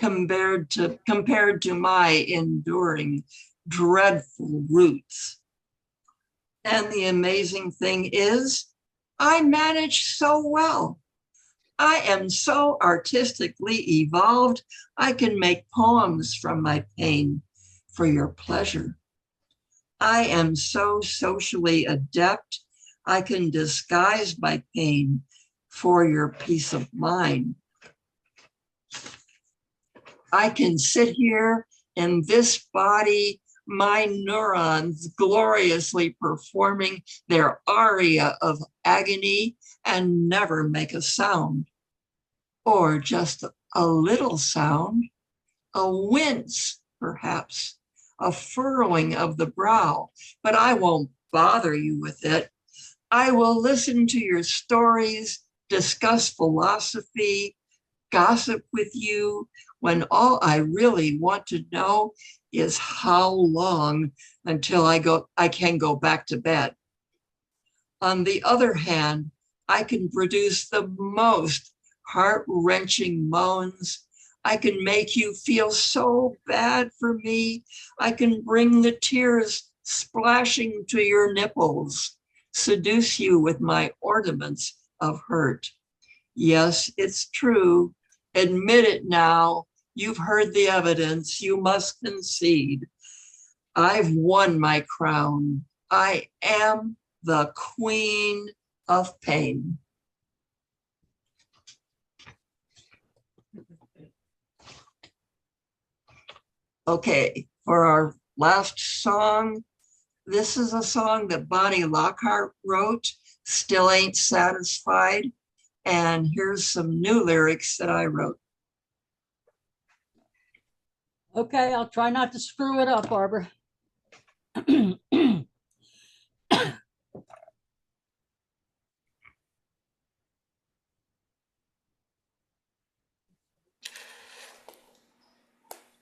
[SPEAKER 12] compared to my enduring, dreadful roots. And the amazing thing is, I manage so well. I am so artistically evolved, I can make poems from my pain for your pleasure. I am so socially adept, I can disguise my pain for your peace of mind. I can sit here in this body, my neurons gloriously performing their aria of agony and never make a sound, or just a little sound, a wince perhaps, a furrowing of the brow, but I won't bother you with it. I will listen to your stories, discuss philosophy, gossip with you, when all I really want to know is how long until I can go back to bed. On the other hand, I can produce the most heart-wrenching moans. I can make you feel so bad for me. I can bring the tears splashing to your nipples, seduce you with my ornaments of hurt. Yes, it's true. Admit it now. You've heard the evidence. You must concede. I've won my crown. I am the queen of pain. Okay, for our last song, this is a song that Bonnie Lockhart wrote, Still Ain't Satisfied. And here's some new lyrics that I wrote.
[SPEAKER 11] Okay, I'll try not to screw it up, Barbara.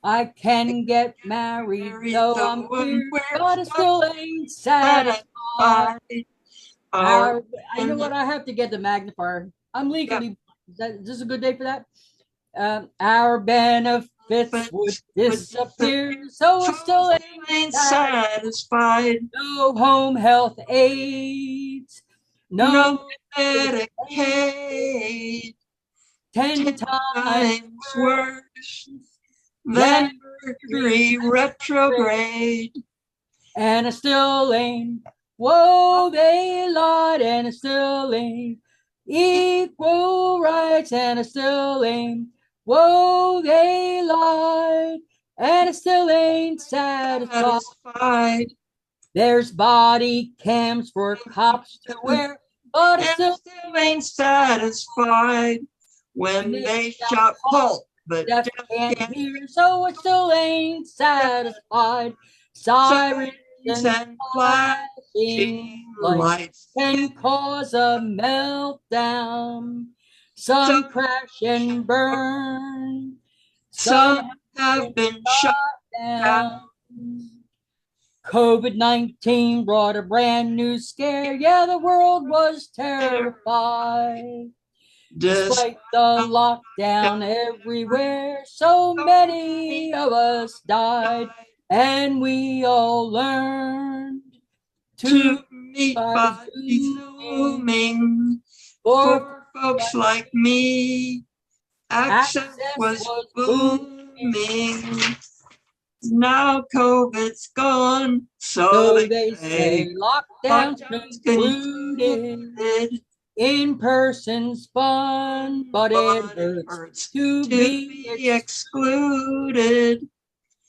[SPEAKER 11] I can get married, though I'm queer, but I still ain't satisfied. I know what, I have to get the magnifier. I'm legally, is this a good day for that? Our benefits would disappear, so I still ain't satisfied. No home health aides, no Medicaid, 10 times worse than Mercury retrograde. And I still ain't, whoa, they lied, and I still ain't equal rights, and I still ain't, whoa, they lied, and I still ain't satisfied. There's body cams for cops to wear, but I still ain't satisfied. When they shot Paul, but deaf can't hear, so I still ain't satisfied. Sirens and flashing lights can cause a meltdown. Some crash and burn. Some have been shut down. COVID-19 brought a brand new scare. Yeah, the world was terrified. Despite the lockdown everywhere, so many of us died, and we all learned to meet by Zooming. For folks like me, access was booming. Now COVID's gone, so they say lockdown's concluded. In-person's fun, but it hurts to be excluded.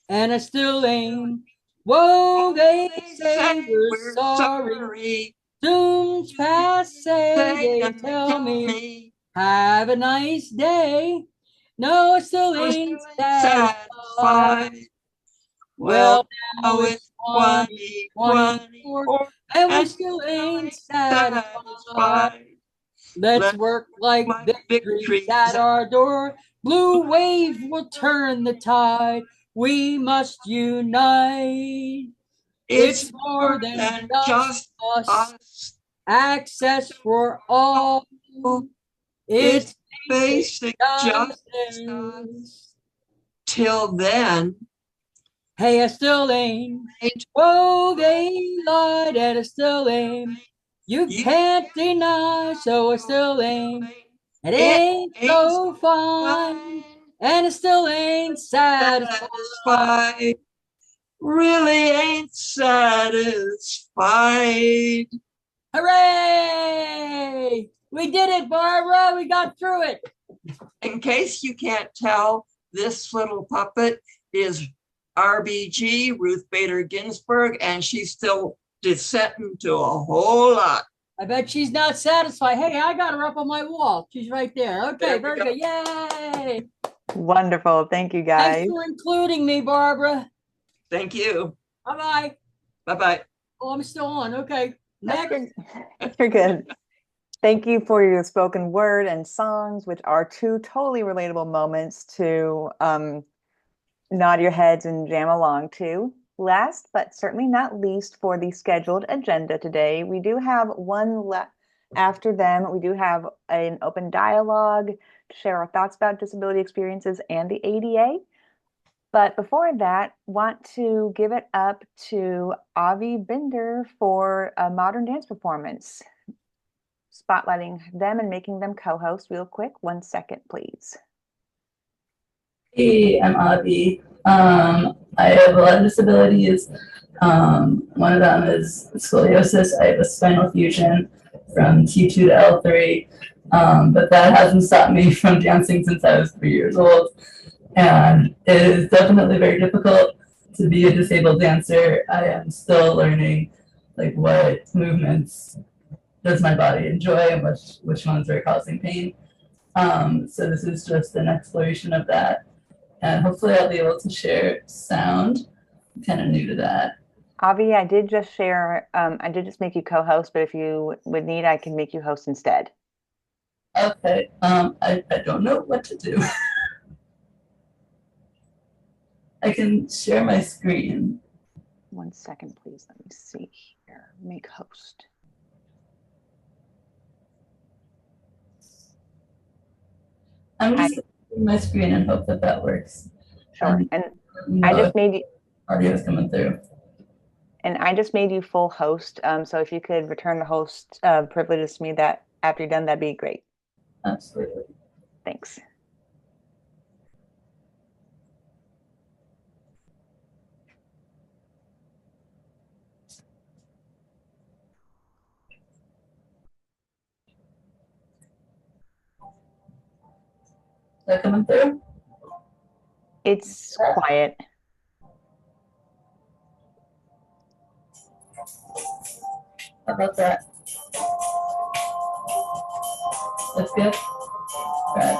[SPEAKER 11] And I still ain't, whoa, they say we're sorry. Zoom's passe, they tell me, have a nice day. No, I still ain't satisfied. Well, now it's 2024, and we still ain't satisfied. Let's work like victory's at our door. Blue wave will turn the tide. We must unite. It's more than just us. Access for all. It's basic justice.
[SPEAKER 12] Until then,
[SPEAKER 11] Hey, I still aim. Oh, they lied and I still aim. You can't deny, so I still aim. It ain't so fine, and it still ain't satisfied.
[SPEAKER 12] really ain't satisfied.
[SPEAKER 11] Hooray! We did it, Barbara. We got through it.
[SPEAKER 12] In case you can't tell, this little puppet is RBG, Ruth Bader Ginsburg, and she's still dissenting to a whole lot.
[SPEAKER 11] I bet she's not satisfied. Hey, I got her up on my wall. She's right there. Okay,
[SPEAKER 12] There we
[SPEAKER 11] very
[SPEAKER 12] go.
[SPEAKER 11] good. Yay!
[SPEAKER 2] Wonderful. Thank you, guys.
[SPEAKER 11] Thanks for including me, Barbara.
[SPEAKER 12] Thank you.
[SPEAKER 11] Bye-bye.
[SPEAKER 12] Bye-bye.
[SPEAKER 11] Oh, I'm still on. Okay. Next.
[SPEAKER 2] You're good. Thank you for your spoken word and songs, which are two totally relatable moments to nod your heads and jam along to. Last, but certainly not least, for the scheduled agenda today, we do have after them, we do have an open dialogue to share our thoughts about disability experiences and the ADA. But before that, want to give it up to Avi Binder for a modern dance performance. Spotlighting them and making them co-host real quick. 1 second, please.
[SPEAKER 13] Hey, I'm Avi. I have a lot of disabilities. One of them is scoliosis. I have a spinal fusion from T2 to L3. But that hasn't stopped me from dancing since I was 3 years old. And it is definitely very difficult to be a disabled dancer. I am still learning like what movements does my body enjoy and which ones are causing pain. So this is just an exploration of that. And hopefully I'll be able to share sound. I'm kind of new to that.
[SPEAKER 2] Avi, I did just share, I did just make you co-host, but if you would need, I can make you host instead.
[SPEAKER 13] Okay, I don't know what to do. I can share my screen.
[SPEAKER 2] 1 second, please. Let me see here. Make host.
[SPEAKER 13] I'm just sharing my screen and hope that that works.
[SPEAKER 2] Sure. And I just made you.
[SPEAKER 13] Audio is coming through.
[SPEAKER 2] And I just made you full host. So if you could return the host privileges to me that after you're done, that'd be great.
[SPEAKER 13] Absolutely.
[SPEAKER 2] Thanks.
[SPEAKER 13] Is that coming through?
[SPEAKER 2] It's quiet.
[SPEAKER 13] How about that? That's good? Right.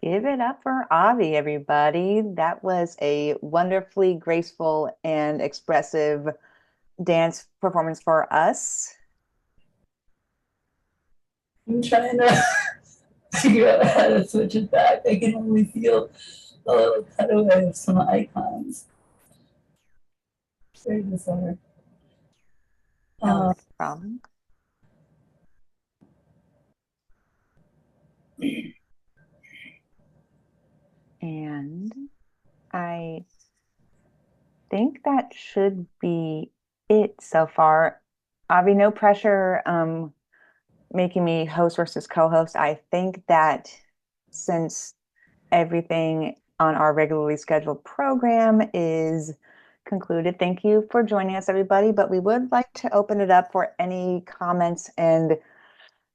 [SPEAKER 2] Give it up for Avi, everybody. That was a wonderfully graceful and expressive dance performance for us.
[SPEAKER 13] I'm trying to figure out how to switch it back. I can only feel a little cutaway of some icons. It's very bizarre.
[SPEAKER 2] No problem. And I think that should be it so far. Avi, no pressure making me host versus co-host. I think that since everything on our regularly scheduled program is concluded, thank you for joining us, everybody. But we would like to open it up for any comments and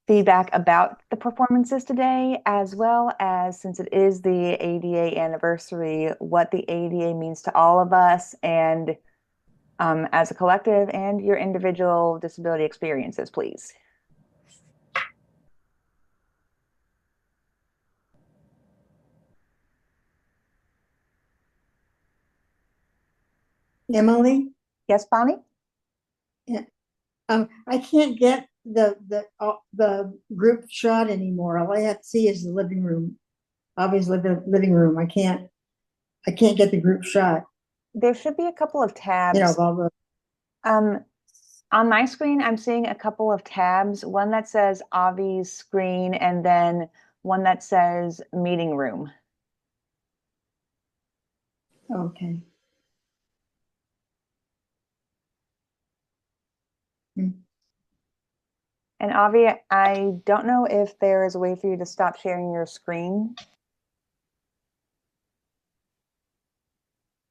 [SPEAKER 2] feedback about the performances today, as well as, since it is the ADA anniversary, what the ADA means to all of us and as a collective, and your individual disability experiences, please.
[SPEAKER 6] Emily?
[SPEAKER 2] Yes, Bonnie?
[SPEAKER 6] Yeah. I can't get the group shot anymore. All I have to see is the living room. Obviously, the living room. I can't get the group shot.
[SPEAKER 2] There should be a couple of tabs.
[SPEAKER 6] You know, of all the
[SPEAKER 2] on my screen, I'm seeing a couple of tabs. One that says Avi's screen, and then one that says meeting room.
[SPEAKER 6] okay.
[SPEAKER 2] And Avi, I don't know if there is a way for you to stop sharing your screen.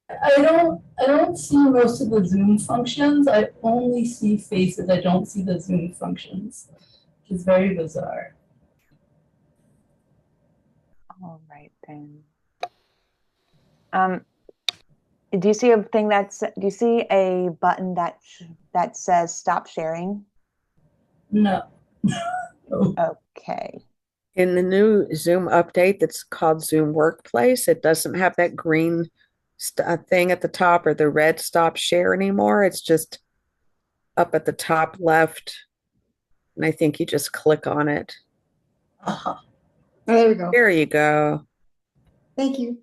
[SPEAKER 13] I don't see most of the Zoom functions. I only see faces. I don't see the Zoom functions, which is very bizarre.
[SPEAKER 2] All right then. Do you see a thing do you see a button that says stop sharing?
[SPEAKER 13] No.
[SPEAKER 2] Okay.
[SPEAKER 7] In the new Zoom update that's called Zoom Workplace, it doesn't have that green thing at the top or the red stop share anymore. It's just up at the top left. And I think you just click on it.
[SPEAKER 6] Oh, there we go.
[SPEAKER 7] There you go.
[SPEAKER 6] Thank you.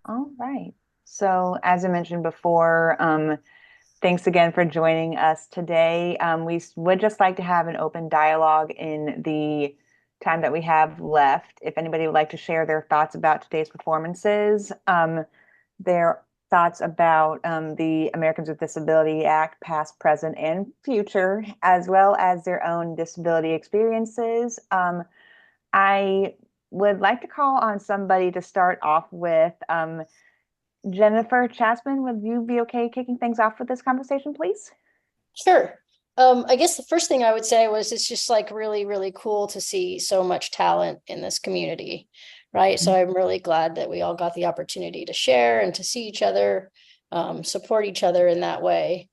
[SPEAKER 2] All right. So as I mentioned before, thanks again for joining us today. We would just like to have an open dialogue in the time that we have left. If anybody would like to share their thoughts about today's performances, their thoughts about the Americans with Disability Act, past, present, and future, as well as their own disability experiences. I would like to call on somebody to start off with. Jennifer Chasman, would you be okay kicking things off with this conversation, please?
[SPEAKER 10] Sure. I guess the first thing I would say was it's just like really, really cool to see so much talent in this community, right? So I'm really glad that we all got the opportunity to share and to see each other, support each other in that way.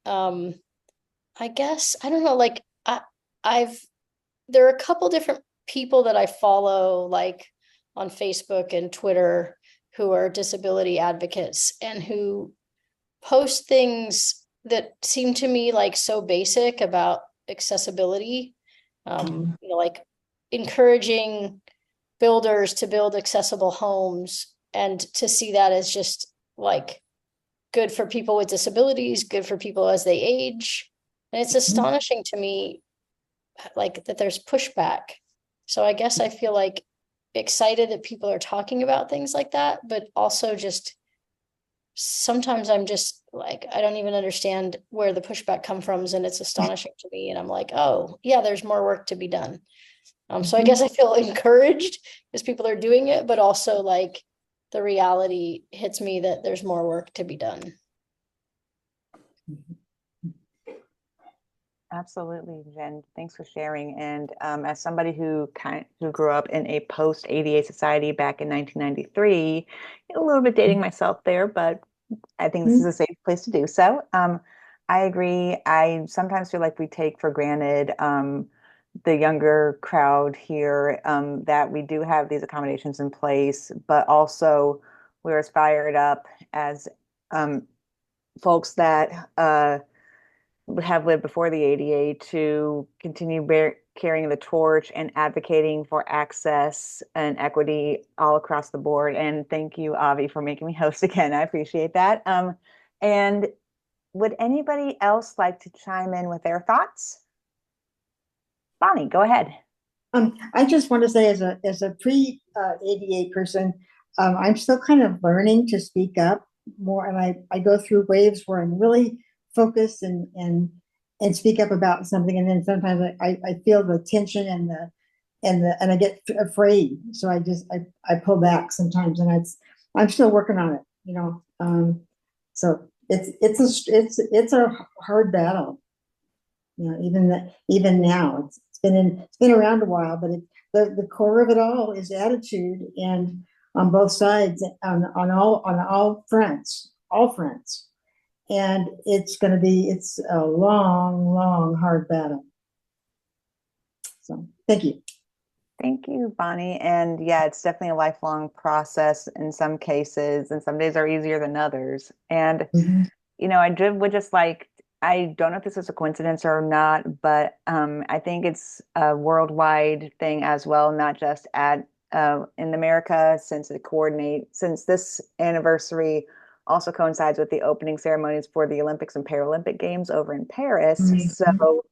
[SPEAKER 10] I guess, I don't know, like there are a couple different people that I follow, like on Facebook and Twitter, who are disability advocates and who post things that seem to me like so basic about accessibility, like encouraging builders to build accessible homes, and to see that as just like good for people with disabilities, good for people as they age. And it's astonishing to me like that there's pushback. So I guess I feel like excited that people are talking about things like that, but also just sometimes I'm just like, I don't even understand where the pushback comes from, and it's astonishing to me. And I'm like, oh yeah, there's more work to be done. So I guess I feel encouraged because people are doing it, but also like the reality hits me that there's more work to be done.
[SPEAKER 2] Absolutely, Jen. Thanks for sharing. And as somebody who grew up in a post ADA society back in 1993, a little bit dating myself there, but I think this is a safe place to do so. I agree. I sometimes feel like we take for granted the younger crowd here, that we do have these accommodations in place, but also we're as fired up as folks that have lived before the ADA to continue carrying the torch and advocating for access and equity all across the board. And thank you, Avi, for making me host again. I appreciate that. And would anybody else like to chime in with their thoughts? Bonnie, go ahead.
[SPEAKER 6] I just want to say, as a pre ADA person, I'm still kind of learning to speak up more, and I go through waves where I'm really focused and speak up about something, and then sometimes I feel the tension and I get afraid, so I pull back sometimes, and I'm still working on it, so it's a hard battle, even now it's been around a while, but the core of it all is attitude, and on both sides, on all fronts, and it's a long hard battle. So thank you.
[SPEAKER 2] Thank you, Bonnie. And yeah, it's definitely a lifelong process in some cases, and some days are easier than others. And would just like, I don't know if this is a coincidence or not, but I think it's a worldwide thing as well, not just in America, since this anniversary also coincides with the opening ceremonies for the Olympics and Paralympic Games over in Paris. So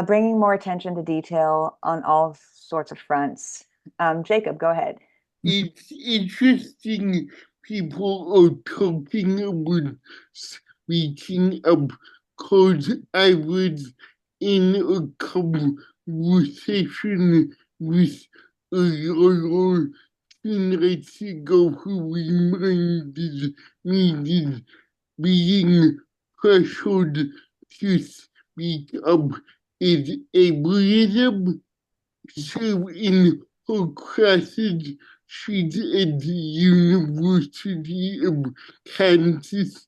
[SPEAKER 2] bringing more attention to detail on all sorts of fronts. Jacob, go ahead.
[SPEAKER 1] It's interesting people are talking about speaking up, because I was in a conversation with a lawyer 2 nights ago who reminded me that being pressured to speak up is ableism. So in her classes, she's at the University of Kansas.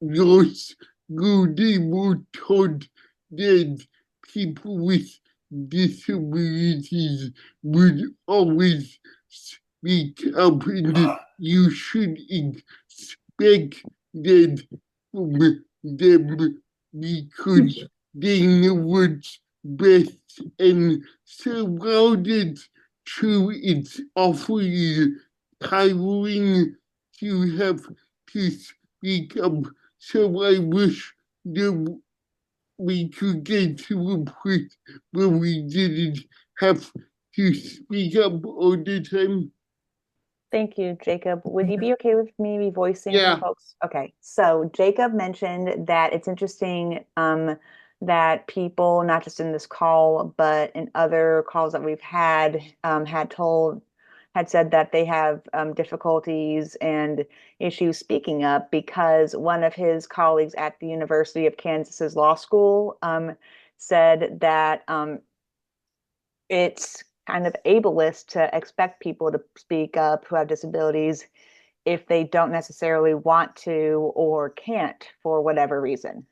[SPEAKER 1] Laws where they were taught that people with disabilities would always speak up, and you should expect that from them because they know what's best. And so while that's true, it's awfully tiring to have to speak up. So I wish that we could get to a point where we didn't have to speak up all the time.
[SPEAKER 2] Thank you, Jacob. Would you be okay with maybe voicing
[SPEAKER 1] Yeah.
[SPEAKER 2] for folks? Okay, so Jacob mentioned that it's interesting that people, not just in this call, but in other calls that we've had said that they have difficulties and issues speaking up because one of his colleagues at the University of Kansas's law school said that it's kind of ableist to expect people to speak up who have disabilities if they don't necessarily want to or can't for whatever reason.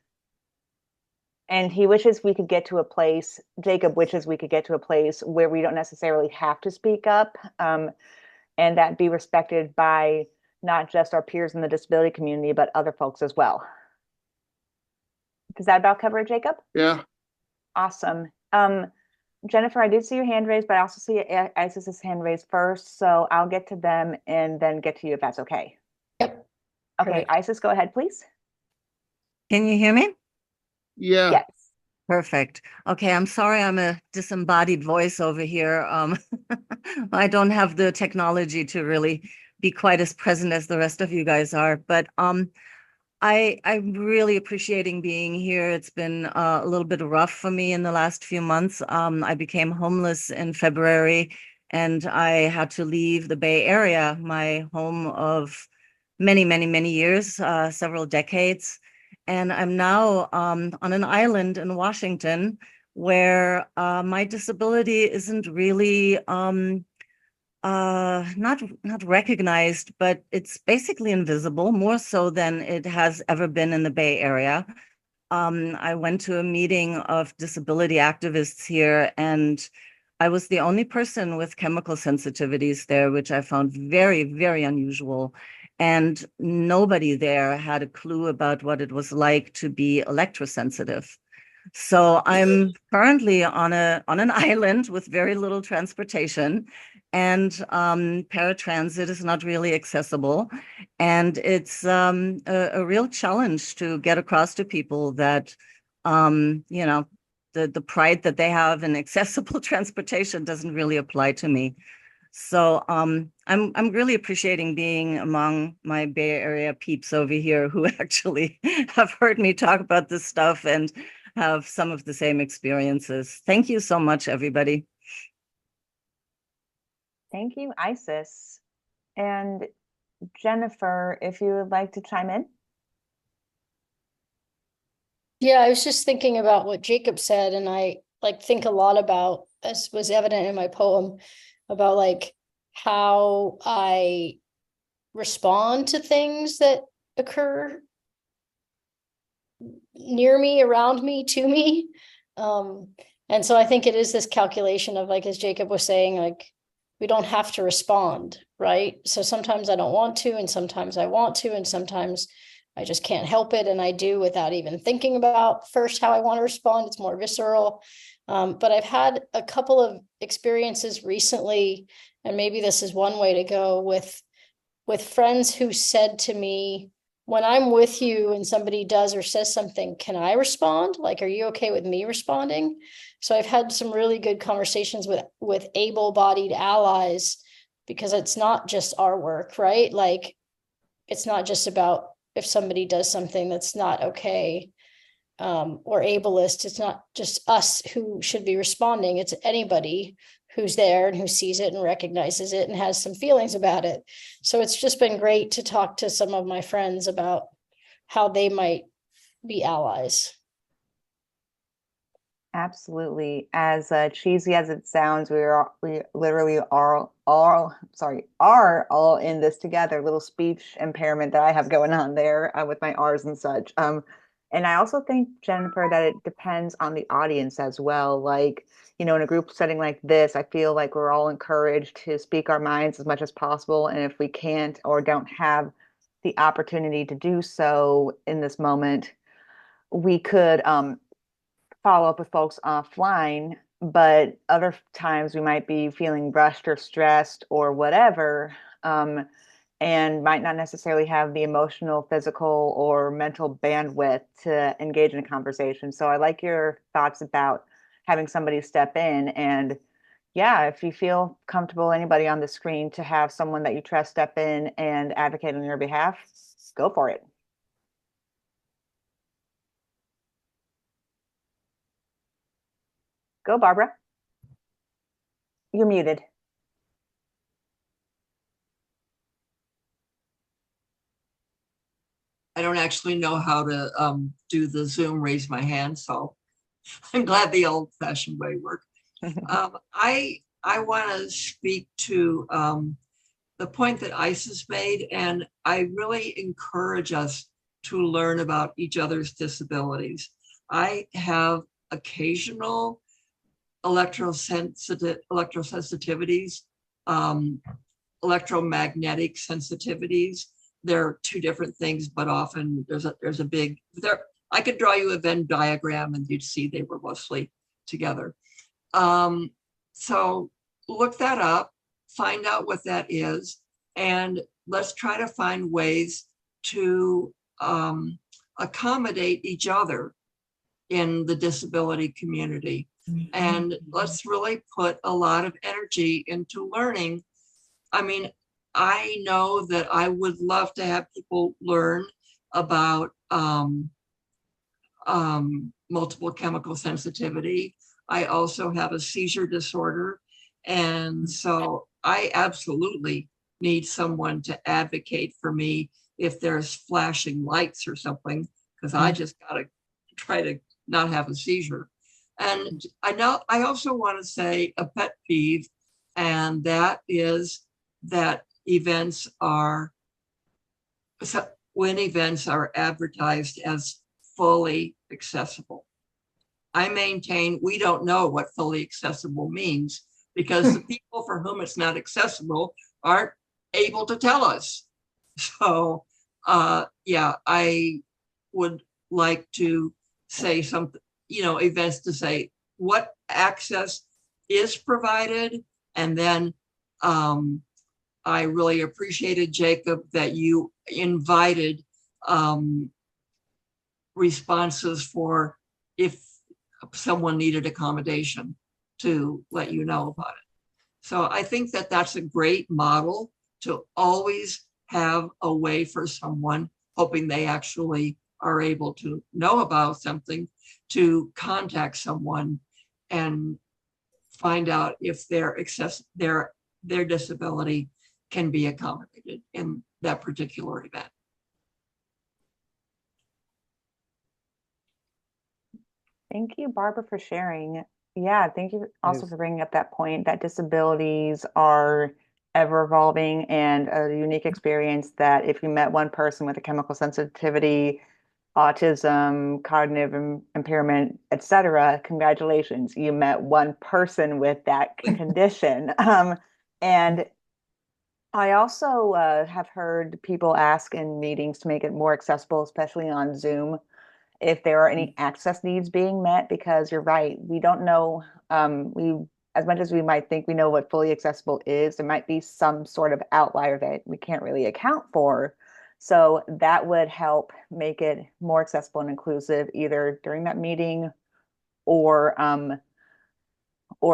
[SPEAKER 2] And he wishes we could get to a place, Jacob wishes we could get to a place where we don't necessarily have to speak up, and that be respected by not just our peers in the disability community, but other folks as well. Does that about cover it, Jacob?
[SPEAKER 1] Yeah.
[SPEAKER 2] Awesome. Jennifer, I did see your hand raised, but I also see Isis's hand raised first, so I'll get to them and then get to you if that's okay.
[SPEAKER 10] Yep.
[SPEAKER 2] Okay,
[SPEAKER 10] Correct.
[SPEAKER 2] Isis, go ahead, please.
[SPEAKER 14] Can you hear me?
[SPEAKER 1] Yeah.
[SPEAKER 2] Yes.
[SPEAKER 14] Perfect. Okay, I'm sorry I'm a disembodied voice over here. I don't have the technology to really be quite as present as the rest of you guys are, but I'm really appreciating being here. It's been a little bit rough for me in the last few months. I became homeless in February, and I had to leave the Bay Area, my home of many years, several decades. And I'm now on an island in Washington where my disability isn't really not recognized, but it's basically invisible, more so than it has ever been in the Bay Area. I went to a meeting of disability activists here, and I was the only person with chemical sensitivities there, which I found very, very unusual. And nobody there had a clue about what it was like to be electrosensitive. So I'm currently on an island with very little transportation, and paratransit is not really accessible. And it's a real challenge to get across to people that, you know, the pride that they have in accessible transportation doesn't really apply to me. So I'm really appreciating being among my Bay Area peeps over here who actually have heard me talk about this stuff and have some of the same experiences. Thank you so much, everybody.
[SPEAKER 2] Thank you, Isis. And Jennifer, if you would like to chime in.
[SPEAKER 10] Yeah, I was just thinking about what Jacob said, and I like think a lot about, as was evident in my poem, about like how I respond to things that occur near me, around me, to me. And so I think it is this calculation of, like, as Jacob was saying, like, we don't have to respond, right? So sometimes I don't want to, and sometimes I want to, and sometimes I just can't help it. And I do without even thinking about first how I want to respond. It's more visceral. But I've had a couple of experiences recently, and maybe this is one way to go, with friends who said to me, when I'm with you and somebody does or says something, can I respond? Like, are you okay with me responding? So I've had some really good conversations with able-bodied allies, because it's not just our work, right? Like, it's not just about if somebody does something that's not okay, or ableist. It's not just us who should be responding. It's anybody who's there and who sees it and recognizes it and has some feelings about it. So it's just been great to talk to some of my friends about how they might be allies.
[SPEAKER 2] Absolutely. As cheesy as it sounds, we literally are all in this together. Little speech impairment that I have going on there with my R's and such. And I also think, Jennifer, that it depends on the audience as well. Like, you know, in a group setting like this, I feel like we're all encouraged to speak our minds as much as possible. And if we can't or don't have the opportunity to do so in this moment, we could follow up with folks offline. But other times we might be feeling rushed or stressed or whatever, and might not necessarily have the emotional, physical, or mental bandwidth to engage in a conversation. So I like your thoughts about having somebody step in. And yeah, if you feel comfortable, anybody on the screen, to have someone that you trust step in and advocate on your behalf, go for it. Go, Barbara. You're muted.
[SPEAKER 12] I don't actually know how to do the Zoom raise my hand, so I'm glad the old-fashioned way worked. I want to speak to the point that Isis made, and I really encourage us to learn about each other's disabilities. I have occasional electrosensitivities, electromagnetic sensitivities. They're two different things, but often there's a big there. I could draw you a Venn diagram and you'd see they were mostly together. So look that up, find out what that is, and let's try to find ways to accommodate each other in the disability community. And let's really put a lot of energy into learning. I mean, I know that I would love to have people learn about multiple chemical sensitivity. I also have a seizure disorder. And so I absolutely need someone to advocate for me if there's flashing lights or something, because I just gotta try to not have a seizure. And I also want to say a pet peeve, and that is that when events are advertised as fully accessible. I maintain we don't know what fully accessible means because the people for whom it's not accessible aren't able to tell us. So yeah, I would like to say something, events to say what access is provided. And then I really appreciated, Jacob, that you invited responses for if someone needed accommodation to let you know about it. So I think that that's a great model to always have a way for someone, hoping they actually are able to know about something, to contact someone and find out if their disability can be accommodated in that particular event.
[SPEAKER 2] Thank you, Barbara, for sharing. Yeah, thank you also for bringing up that point that disabilities are ever evolving and a unique experience that if you met one person with a chemical sensitivity, autism, cognitive impairment, etc., congratulations, you met one person with that condition. And I also have heard people ask in meetings to make it more accessible, especially on Zoom, if there are any access needs being met, because you're right, we don't know, we as much as we might think we know what fully accessible is, there might be some sort of outlier that we can't really account for. So that would help make it more accessible and inclusive either during that meeting or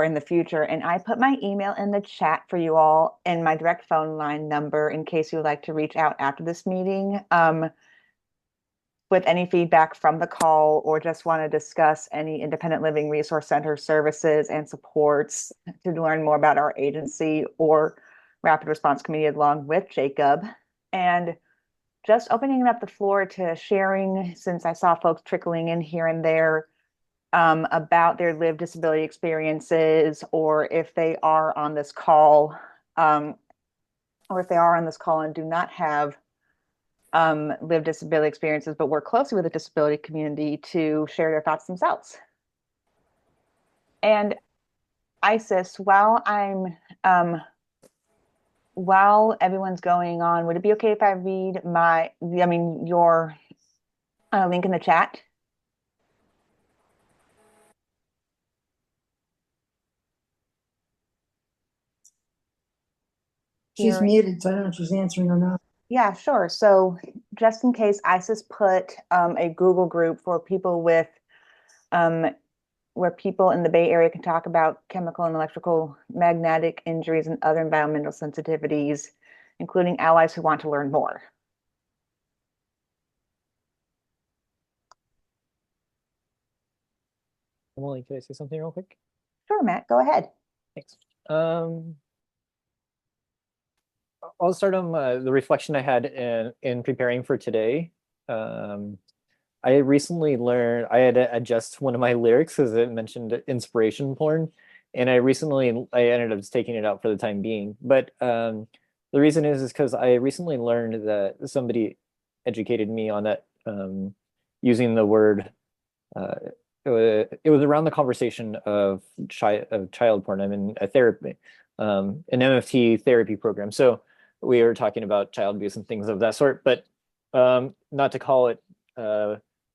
[SPEAKER 2] in the future. And I put my email in the chat for you all and my direct phone line number in case you would like to reach out after this meeting. With any feedback from the call or just want to discuss any independent living resource center services and supports to learn more about our agency or rapid response committee along with Jacob. And just opening up the floor to sharing, since I saw folks trickling in here and there about their lived disability experiences, or if they are on this call, and do not have lived disability experiences, but work closely with the disability community to share their thoughts themselves. And Isis, while everyone's going on, would it be okay if I read your link in the chat?
[SPEAKER 6] She's muted, so I don't know if she's answering or not.
[SPEAKER 2] Yeah, sure. So just in case, ISIS put a Google group for people with, where people in the Bay Area can talk about chemical and electrical magnetic injuries and other environmental sensitivities, including allies who want to learn more.
[SPEAKER 9] Emily, can I say something real quick?
[SPEAKER 2] Sure, Matt, go ahead.
[SPEAKER 9] Thanks. I'll start on the reflection I had in preparing for today. I recently learned I had to adjust one of my lyrics because it mentioned inspiration porn, and I ended up just taking it out for the time being. But the reason is because I recently learned that somebody educated me on that using the word. It was around the conversation of child porn. I'm in a therapy, an MFT therapy program, so we were talking about child abuse and things of that sort. But not to call it.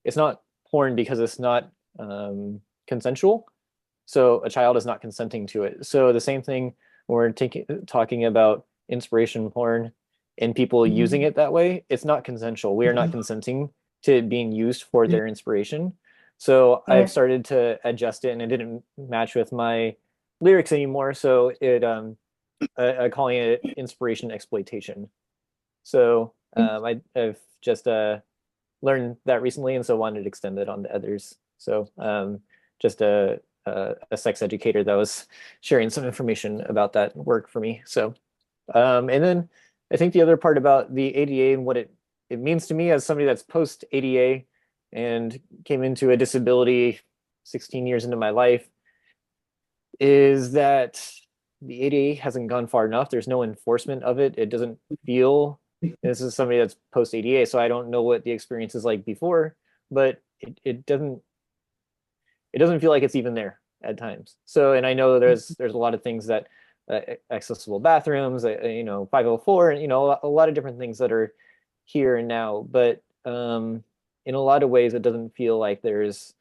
[SPEAKER 9] It's not porn because it's not consensual. So a child is not consenting to it. So the same thing when we're talking about inspiration porn and people using it that way, it's not consensual. We are not consenting to it being used for their inspiration. So I've started to adjust it, and it didn't match with my lyrics anymore. So I'm calling it inspiration exploitation. So I've just learned that recently, and so wanted to extend it on to others. So just a sex educator that was sharing some information about that work for me. So and then I think the other part about the ADA and what it means to me as somebody that's post ADA and came into a disability 16 years into my life is that the ADA hasn't gone far enough. There's no enforcement of it. It doesn't feel, this is somebody that's post ADA, so I don't know what the experience is like before, but it doesn't feel like it's even there at times. So, and I know there's a lot of things that accessible bathrooms, 504, and a lot of different things that are here and now. But in a lot of ways, it doesn't feel like there's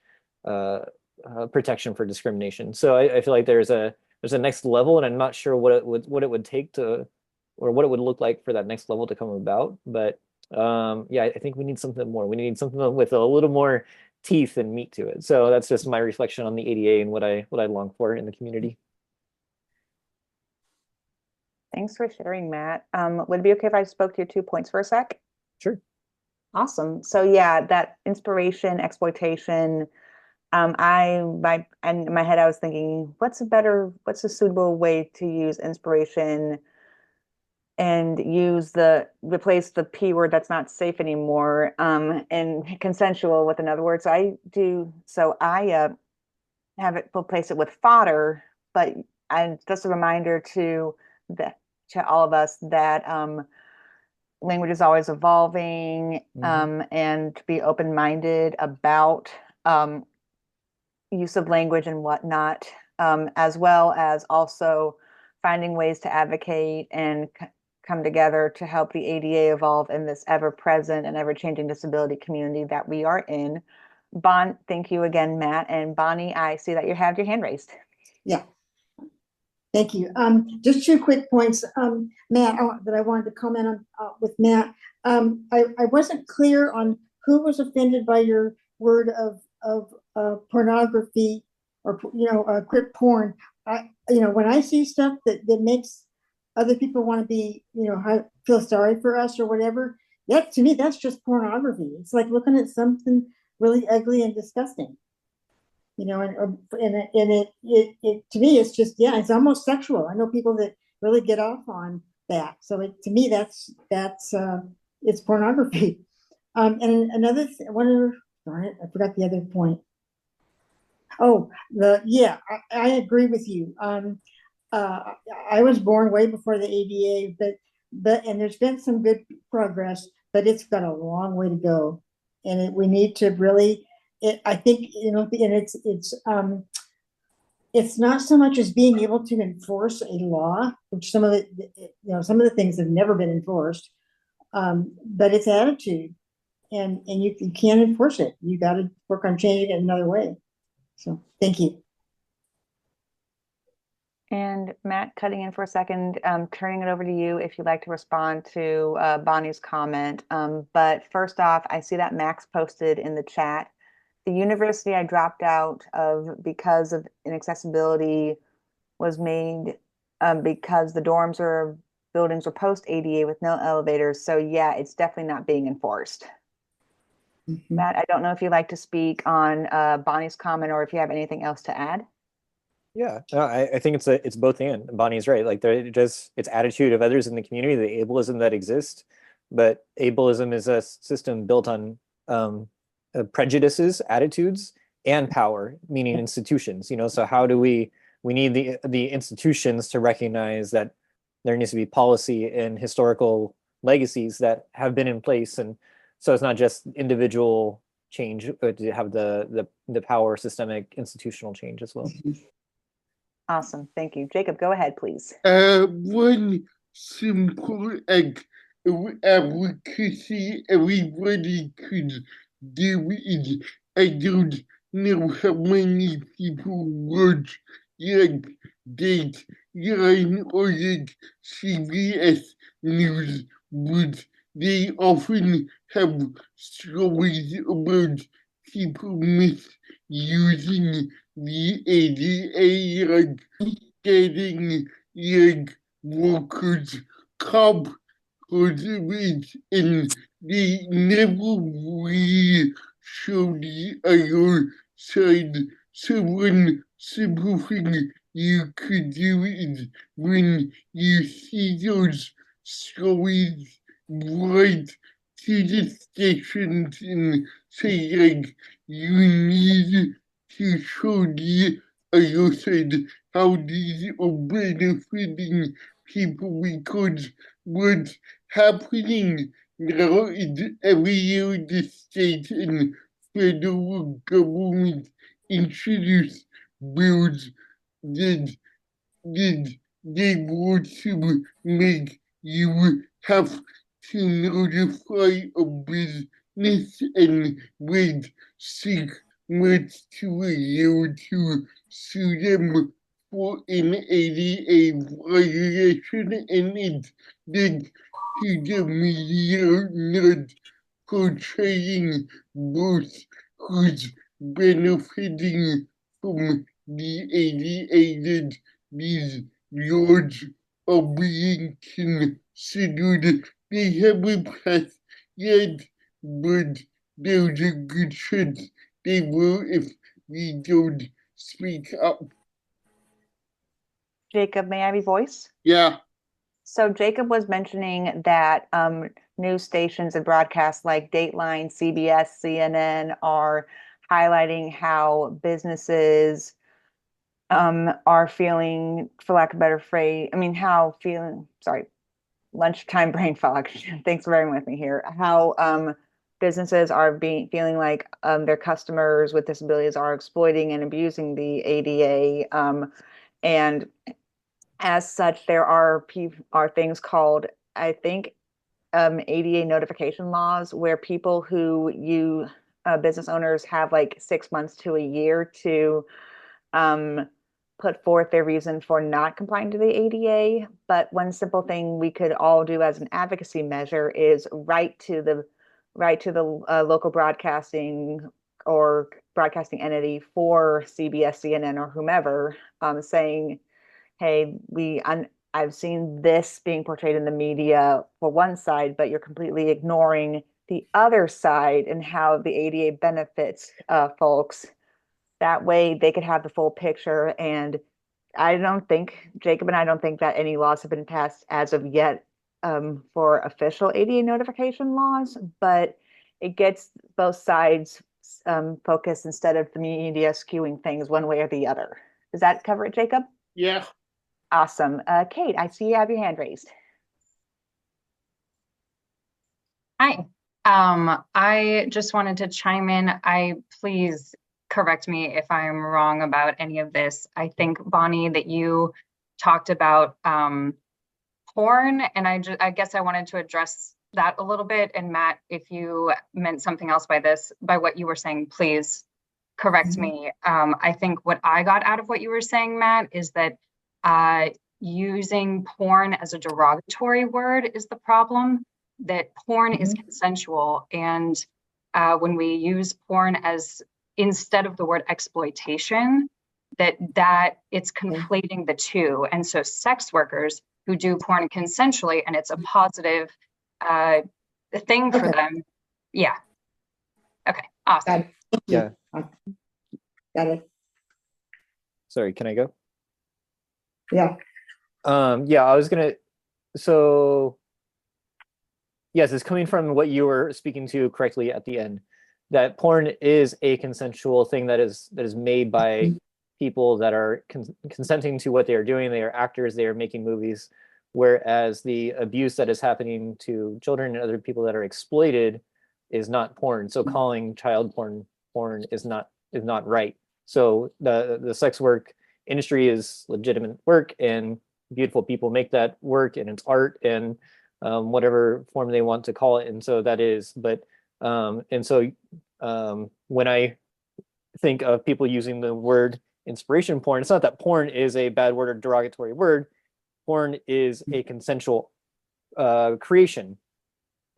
[SPEAKER 9] protection for discrimination. So I feel like there's a next level, and I'm not sure what it would take to, or what it would look like for that next level to come about. But yeah, I think we need something more. We need something with a little more teeth and meat to it. So that's just my reflection on the ADA and what I long for in the community.
[SPEAKER 2] Thanks for sharing, Matt. Would it be okay if I spoke to your 2 points for a sec?
[SPEAKER 9] Sure.
[SPEAKER 2] Awesome. So yeah, that inspiration, exploitation. In my head, I was thinking, what's a suitable way to use inspiration and replace the P word that's not safe anymore, and consensual with another word. So I have it replace it with fodder, but just a reminder to all of us that language is always evolving, and to be open-minded about use of language and whatnot, as well as also finding ways to advocate and come together to help the ADA evolve in this ever-present and ever-changing disability community that we are in. Thank you again, Matt. And Bonnie, I see that you have your hand raised.
[SPEAKER 6] Yeah. Thank you. Just 2 quick points, Matt, that I wanted to comment on with Matt. I wasn't clear on who was offended by your word of pornography or crip porn. When I see stuff that makes other people want to be feel sorry for us or whatever, that to me that's just pornography. It's like looking at something really ugly and disgusting. And it to me it's just it's almost sexual. I know people that really get off on that. So to me that's it's pornography. And another darn it, I forgot the other point. Oh, I agree with you. I was born way before the ADA, and there's been some good progress, but it's got a long way to go, and we need to really. I think and it's not so much as being able to enforce a law, which some of the things have never been enforced, but it's attitude, and you can't enforce it. You got to work on changing it another way. So thank you.
[SPEAKER 2] And Matt, cutting in for a second, turning it over to you if you'd like to respond to Bonnie's comment. But first off, I see that Max posted in the chat. The university I dropped out of because of inaccessibility was made because the dorms or buildings were post ADA with no elevators. So yeah, it's definitely not being enforced. Matt, I don't know if you'd like to speak on Bonnie's comment or if you have anything else to add.
[SPEAKER 9] Yeah, I think it's both and. Bonnie's right. Like it's attitude of others in the community, the ableism that exists, but ableism is a system built on prejudices, attitudes, and power, meaning institutions. So how do we need the institutions to recognize that there needs to be policy and historical legacies that have been in place, and so it's not just individual change, but to have the power systemic institutional change as well.
[SPEAKER 2] Awesome. Thank you. Jacob, go ahead, please.
[SPEAKER 1] One simple act of advocacy everybody could do it. I don't know how many people watch Dateline or CBS News, but they often have stories about people misusing the ADA, like getting workers comp it, and they never really show the other side. So one simple thing you could do is when you see those stories, write to the stations and say you need to show the other side how these are benefiting people, because what's happening now is every year the state and federal government introduced bills that that they want to make you have to notify a business and wait 6 months to a year to sue them for an ADA violation, and it did to the media not portraying those who's benefiting from the ADA that these yards are being considered. They haven't passed yet, but there's a good chance they will if we don't speak up.
[SPEAKER 2] Jacob, may I have your voice?
[SPEAKER 1] Yeah.
[SPEAKER 2] So Jacob was mentioning that news stations and broadcasts like Dateline, CBS, CNN are highlighting how businesses are feeling, for lack of a better phrase, lunchtime brain fog. Thanks for bearing with me here. How businesses are feeling like their customers with disabilities are exploiting and abusing the ADA, and as such, there are things called, I think, ADA notification laws, where people who business owners have like 6 months to a year to put forth their reason for not complying to the ADA. But one simple thing we could all do as an advocacy measure is write to the local broadcasting or broadcasting entity for CBS, CNN, or whomever, saying, hey, I've seen this being portrayed in the media for one side, but you're completely ignoring the other side and how the ADA benefits folks. That way they could have the full picture. And Jacob and I don't think that any laws have been passed as of yet for official ADA notification laws, but it gets both sides focused instead of the media skewing things one way or the other. Does that cover it, Jacob?
[SPEAKER 1] Yeah.
[SPEAKER 2] Awesome. Kate, I see you have your hand raised.
[SPEAKER 15] Hi. I just wanted to chime in. Please correct me if I'm wrong about any of this. I think, Bonnie, that you talked about porn, and I guess I wanted to address that a little bit. And Matt, if you meant something else by what you were saying, please correct me. I think what I got out of what you were saying, Matt, is that using porn as a derogatory word is the problem, that porn is consensual. And when we use porn as instead of the word exploitation, that it's conflating the two. And so sex workers who do porn consensually, and it's a positive thing for them. Yeah. Okay. Awesome.
[SPEAKER 9] Yeah.
[SPEAKER 6] Got it.
[SPEAKER 9] Sorry, can I go?
[SPEAKER 6] Yeah.
[SPEAKER 9] Yeah, I was gonna, so yes, it's coming from what you were speaking to correctly at the end, that porn is a consensual thing that is made by people that are consenting to what they are doing. They are actors, they are making movies, whereas the abuse that is happening to children and other people that are exploited is not porn. So calling child porn is not right. So the sex work industry is legitimate work, and beautiful people make that work, and it's art, and whatever form they want to call it. And so that is, but and so when I think of people using the word inspiration porn, it's not that porn is a bad word or derogatory word. Porn is a consensual creation.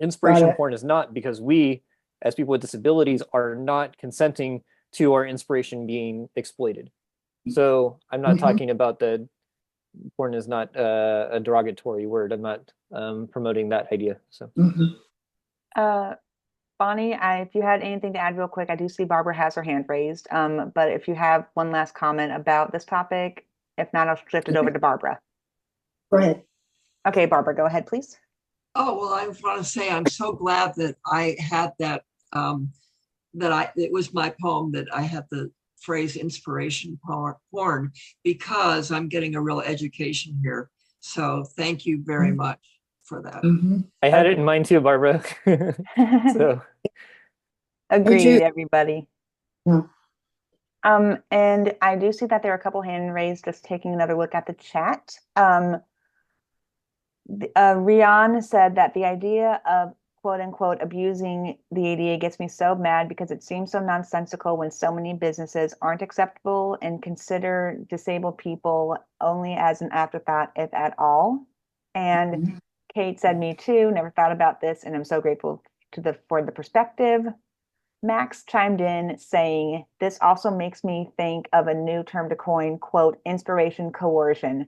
[SPEAKER 9] Inspiration porn is not, because we, as people with disabilities, are not consenting to our inspiration being exploited. So I'm not talking about the porn is not a derogatory word. I'm not promoting that idea. So,
[SPEAKER 2] Bonnie, if you had anything to add real quick, I do see Barbara has her hand raised. But if you have one last comment about this topic, if not, I'll shift it over to Barbara.
[SPEAKER 6] Go ahead.
[SPEAKER 2] Okay, Barbara, go ahead, please.
[SPEAKER 12] Oh, well, I want to say I'm so glad that I had that, it was my poem, that I had the phrase inspiration porn, because I'm getting a real education here. So thank you very much for that.
[SPEAKER 9] I had it in mind too, Barbara. So
[SPEAKER 2] Agreed, everybody.
[SPEAKER 6] Yeah.
[SPEAKER 2] And I do see that there are a couple hand raised, just taking another look at the chat. Rian said that the idea of quote unquote abusing the ADA gets me so mad because it seems so nonsensical when so many businesses aren't acceptable and consider disabled people only as an afterthought, if at all. And Kate said, me too, never thought about this, and I'm so grateful for the perspective. Max chimed in saying, this also makes me think of a new term to coin, quote, inspiration coercion.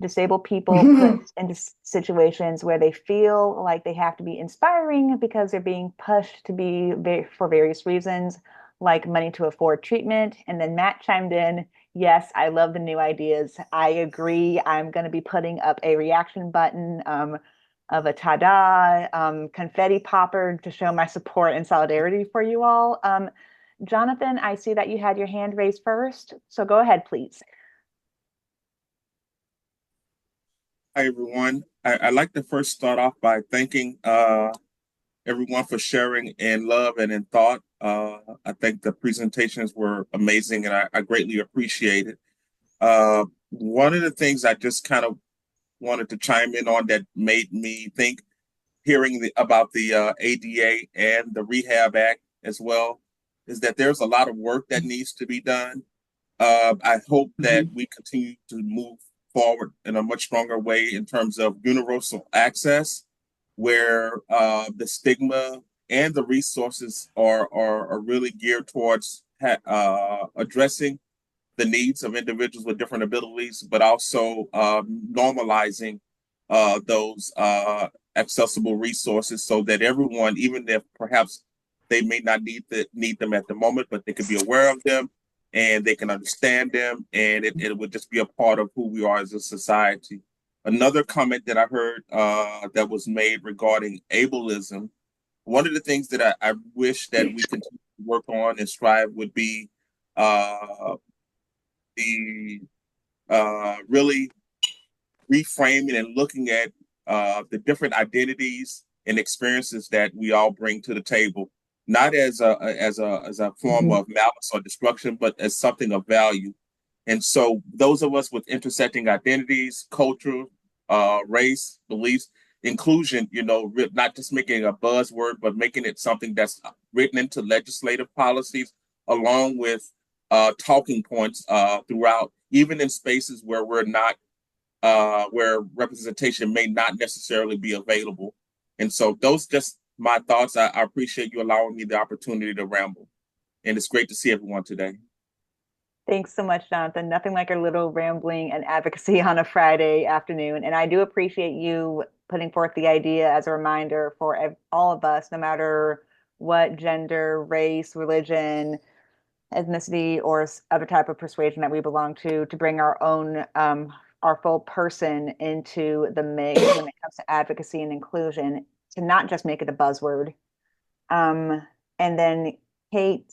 [SPEAKER 2] Disabled people put into situations where they feel like they have to be inspiring because they're being pushed to be for various reasons, like money to afford treatment. And then Matt chimed in, yes, I love the new ideas. I agree. I'm going to be putting up a reaction button of a ta-da confetti popper to show my support and solidarity for you all. Jonathan, I see that you had your hand raised first, so go ahead, please.
[SPEAKER 16] Hi, everyone. I'd like to first start off by thanking everyone for sharing in love and in thought. I think the presentations were amazing, and I greatly appreciate it. One of the things I just kind of wanted to chime in on that made me think, hearing about the ADA and the Rehab Act as well, is that there's a lot of work that needs to be done. I hope that we continue to move forward in a much stronger way in terms of universal access, where the stigma and the resources are really geared towards addressing the needs of individuals with different abilities, but also normalizing those accessible resources so that everyone, even if perhaps they may not need them at the moment, but they can be aware of them and they can understand them, and it would just be a part of who we are as a society. Another comment that I heard that was made regarding ableism, one of the things that I wish that we continue to work on and strive would be the really reframing and looking at the different identities and experiences that we all bring to the table, not as a form of malice or destruction, but as something of value. And so those of us with intersecting identities, culture, race, beliefs, inclusion, not just making a buzzword, but making it something that's written into legislative policies, along with talking points throughout, even in spaces where we're not, where representation may not necessarily be available. And so those just my thoughts. I appreciate you allowing me the opportunity to ramble. And it's great to see everyone today.
[SPEAKER 2] Thanks so much, Jonathan. Nothing like a little rambling and advocacy on a Friday afternoon. And I do appreciate you putting forth the idea as a reminder for all of us, no matter what gender, race, religion, ethnicity, or other type of persuasion that we belong to bring our own, our full person into the mix when it comes to advocacy and inclusion, to not just make it a buzzword. And then Kate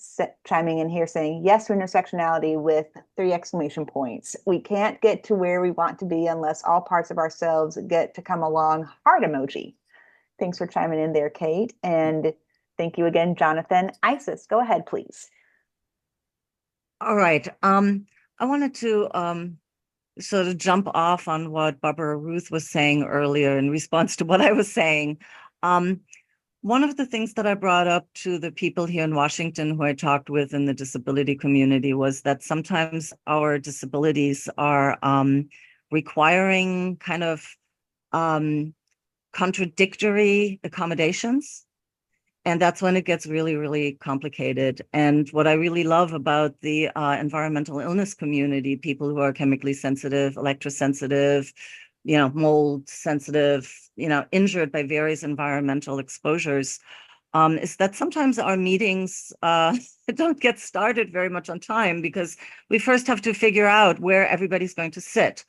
[SPEAKER 2] chiming in here saying, yes to intersectionality with 3 exclamation points. We can't get to where we want to be unless all parts of ourselves get to come along. Heart emoji. Thanks for chiming in there, Kate. And thank you again, Jonathan. Isis, go ahead, please.
[SPEAKER 14] All right. I wanted to sort of jump off on what Barbara Ruth was saying earlier in response to what I was saying. One of the things that I brought up to the people here in Washington who I talked with in the disability community was that sometimes our disabilities are requiring kind of contradictory accommodations. And that's when it gets really, really complicated. And what I really love about the environmental illness community, people who are chemically sensitive, electrosensitive, mold sensitive, injured by various environmental exposures, is that sometimes our meetings don't get started very much on time because we first have to figure out where everybody's going to sit.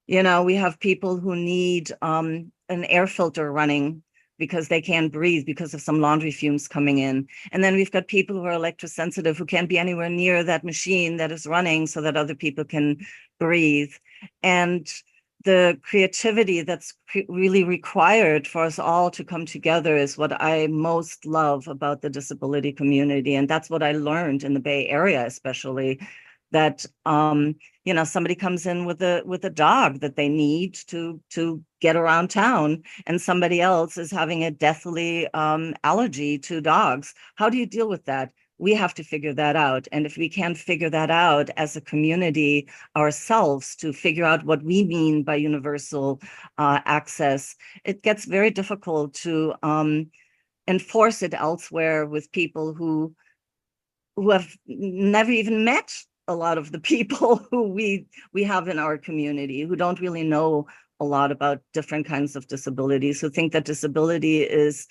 [SPEAKER 14] We have people who need an air filter running because they can't breathe because of some laundry fumes coming in. And then we've got people who are electrosensitive who can't be anywhere near that machine that is running so that other people can breathe. And the creativity that's really required for us all to come together is what I most love about the disability community. And that's what I learned in the Bay Area, especially, that somebody comes in with a dog that they need to get around town, and somebody else is having a deathly allergy to dogs. How do you deal with that? We have to figure that out. And if we can't figure that out as a community ourselves, to figure out what we mean by universal access, it gets very difficult to enforce it elsewhere with people who have never even met a lot of the people who we have in our community, who don't really know a lot about different kinds of disabilities, who think that disability is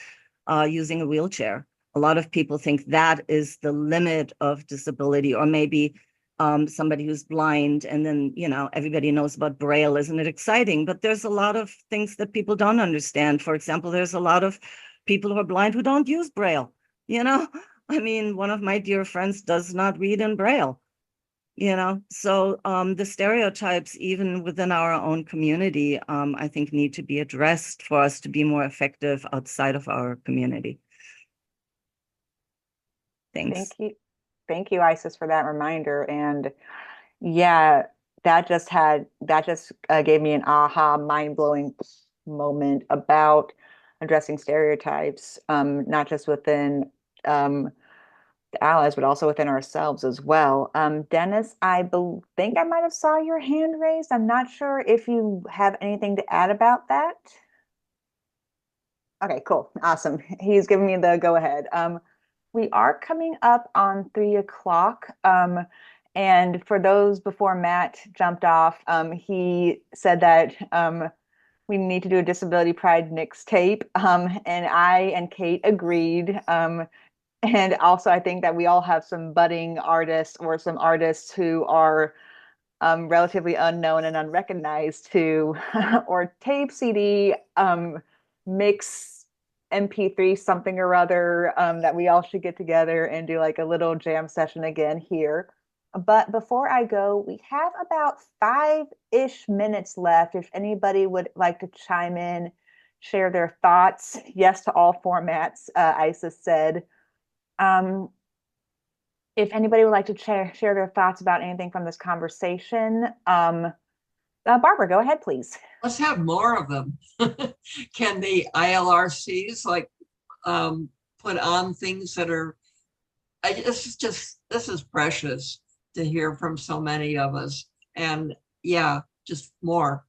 [SPEAKER 14] using a wheelchair. A lot of people think that is the limit of disability, or maybe somebody who's blind, and then, everybody knows about Braille. Isn't it exciting? But there's a lot of things that people don't understand. For example, there's a lot of people who are blind who don't use Braille. I mean, one of my dear friends does not read in Braille. So the stereotypes, even within our own community, I think need to be addressed for us to be more effective outside of our community. Thanks.
[SPEAKER 2] Thank you, Isis, for that reminder. And yeah, that just gave me an aha, mind-blowing moment about addressing stereotypes, not just within the allies, but also within ourselves as well. Dennis, I think I might have saw your hand raised. I'm not sure if you have anything to add about that. Okay, cool. Awesome. He's giving me the go ahead. We are coming up on 3 o'clock. And for those before Matt jumped off, he said that we need to do a Disability Pride mixtape. And I and Kate agreed. And also, I think that we all have some budding artists or some artists who are relatively unknown and unrecognized to or tape, CD, mix, MP3, something or other, that we all should get together and do like a little jam session again here. But before I go, we have about 5-ish minutes left. If anybody would like to chime in, share their thoughts. Yes to all formats, Isis said. If anybody would like to share their thoughts about anything from this conversation, Barbara, go ahead, please.
[SPEAKER 12] Let's have more of them. Can the ILRCs put on things that are, this is precious to hear from so many of us. And yeah, just more.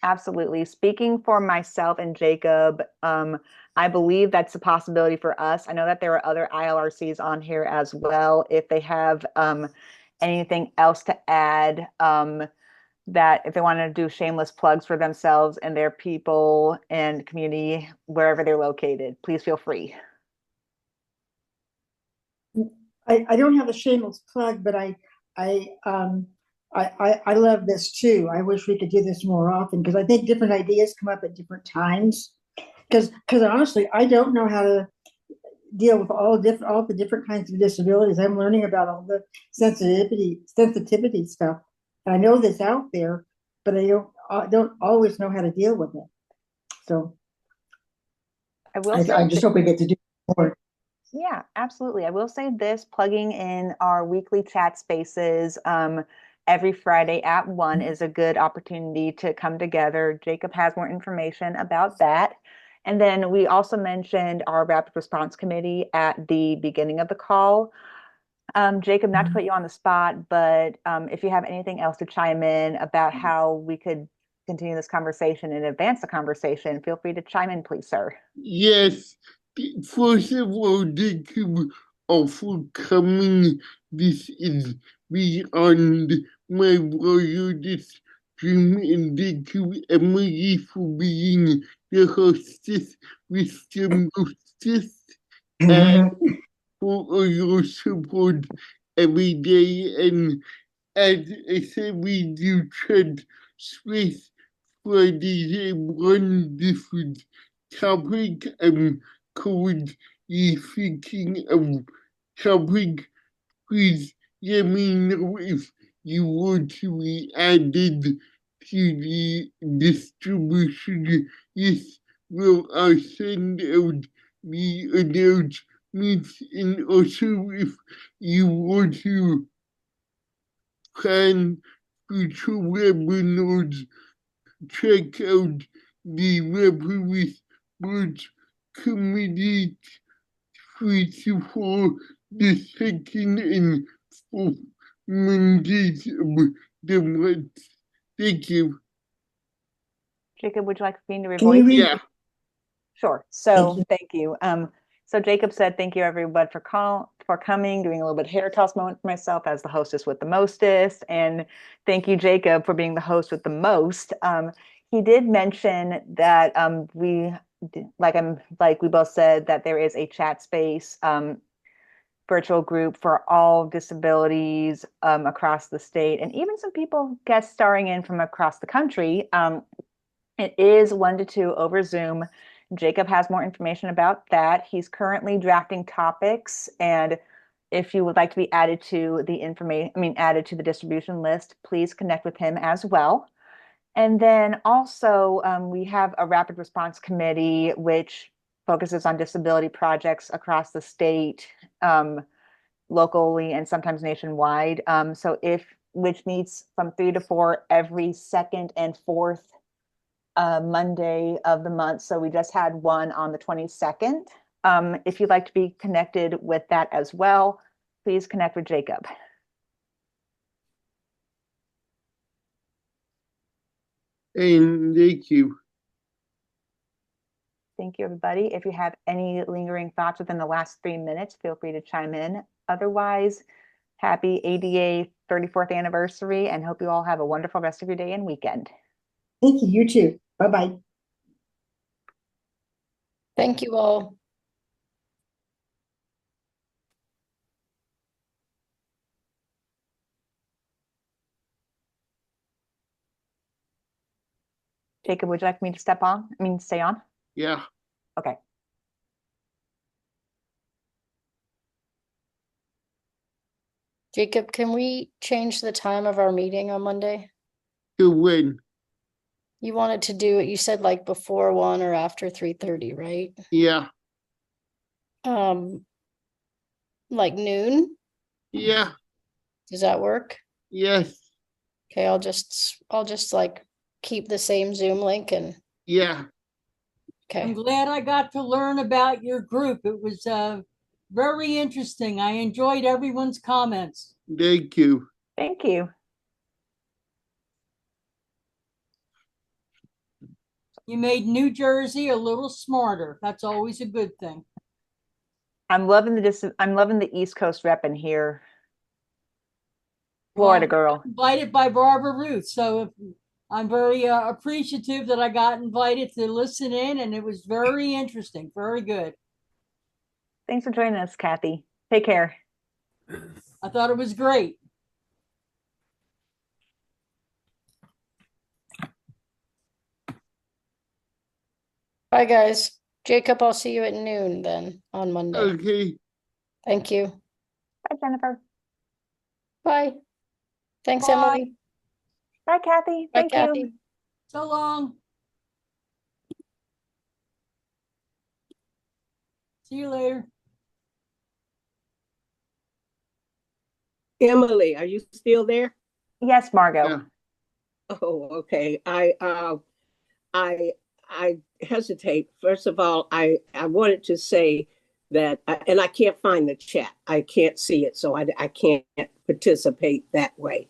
[SPEAKER 2] Absolutely. Speaking for myself and Jacob, I believe that's a possibility for us. I know that there are other ILRCs on here as well. If they have anything else to add, that if they want to do shameless plugs for themselves and their people and community, wherever they're located, please feel free.
[SPEAKER 6] I don't have a shameless plug, but I love this too. I wish we could do this more often, because I think different ideas come up at different times. Because honestly, I don't know how to deal with all the different kinds of disabilities. I'm learning about all the sensitivity stuff. And I know this out there, but I don't always know how to deal with it. So I just hope we get to do more.
[SPEAKER 2] Yeah, absolutely. I will say this, plugging in our weekly chat spaces every Friday at 1 is a good opportunity to come together. Jacob has more information about that. And then we also mentioned our rapid response committee at the beginning of the call. Jacob, not to put you on the spot, but if you have anything else to chime in about how we could continue this conversation and advance the conversation, feel free to chime in, please, sir.
[SPEAKER 1] Yes. First of all, thank you all for coming. This is beyond my wildest dream, and thank you, Emily, for being the hostess with the hostess, and for all your support every day. And as I said, we do trade space for this wonderful topic. I'm currently thinking of topic. Please let me know if you want to be added to the distribution list, will I send out the announcements, and also if you want to plan future webinars, check out the Referee Sports Committee free for the second and fourth Mondays of the month. Thank you.
[SPEAKER 2] Jacob, would you like me to
[SPEAKER 6] Can you
[SPEAKER 2] revoice?
[SPEAKER 6] read?
[SPEAKER 1] Yeah.
[SPEAKER 2] Sure. So thank you. So Jacob said, thank you everyone for coming, doing a little bit of hair toss moment for myself as the hostess with the mostest. And thank you, Jacob, for being the host with the most. He did mention that like we both said, that there is a chat space virtual group for all disabilities across the state, and even some people guest starring in from across the country. It is 1 to 2 over Zoom. Jacob has more information about that. He's currently drafting topics, and if you would like to be added to the distribution list, please connect with him as well. And then also, we have a rapid response committee which focuses on disability projects across the state, locally, and sometimes nationwide. Which meets from 3 to 4 every second and fourth Monday of the month. So we just had one on the 22nd. If you'd like to be connected with that as well, please connect with Jacob.
[SPEAKER 1] And thank you.
[SPEAKER 2] Thank you, everybody. If you have any lingering thoughts within the last 3 minutes, feel free to chime in. Otherwise, happy ADA 34th anniversary, and hope you all have a wonderful rest of your day and weekend.
[SPEAKER 6] Thank you. You too. Bye-bye.
[SPEAKER 10] Thank you all.
[SPEAKER 2] Jacob, would you like me to stay on?
[SPEAKER 1] Yeah.
[SPEAKER 2] Okay.
[SPEAKER 10] Jacob, can we change the time of our meeting on Monday?
[SPEAKER 1] To when?
[SPEAKER 10] You wanted to do it, you said like before 1 or after 3:30, right?
[SPEAKER 1] Yeah.
[SPEAKER 10] Like noon?
[SPEAKER 1] Yeah.
[SPEAKER 10] Does that work?
[SPEAKER 1] Yes.
[SPEAKER 10] Okay, I'll just like keep the same Zoom link and
[SPEAKER 1] Yeah.
[SPEAKER 11] I'm
[SPEAKER 10] okay.
[SPEAKER 11] glad I got to learn about your group. It was very interesting. I enjoyed everyone's comments.
[SPEAKER 1] Thank you.
[SPEAKER 2] Thank you.
[SPEAKER 11] You made New Jersey a little smarter. That's always a good thing.
[SPEAKER 2] I'm loving the East Coast rep in here. Florida girl.
[SPEAKER 11] Invited by Barbara Ruth. So I'm very appreciative that I got invited to listen in, and it was very interesting. Very good.
[SPEAKER 2] Thanks for joining us, Kathy. Take care.
[SPEAKER 11] I thought it was great.
[SPEAKER 10] Bye guys. Jacob, I'll see you at noon then on Monday.
[SPEAKER 1] Okay.
[SPEAKER 10] Thank you.
[SPEAKER 2] Bye, Jennifer.
[SPEAKER 10] Bye. Thanks,
[SPEAKER 11] Bye.
[SPEAKER 10] Emily.
[SPEAKER 2] Bye, Kathy.
[SPEAKER 10] Bye,
[SPEAKER 2] Thank
[SPEAKER 10] Kathy.
[SPEAKER 2] you.
[SPEAKER 11] So long. See you later.
[SPEAKER 17] Emily, are you still there?
[SPEAKER 2] Yes, Margot.
[SPEAKER 1] Yeah.
[SPEAKER 17] Oh, okay. I hesitate. First of all, I wanted to say that, and I can't find the chat. I can't see it, so I can't participate that way.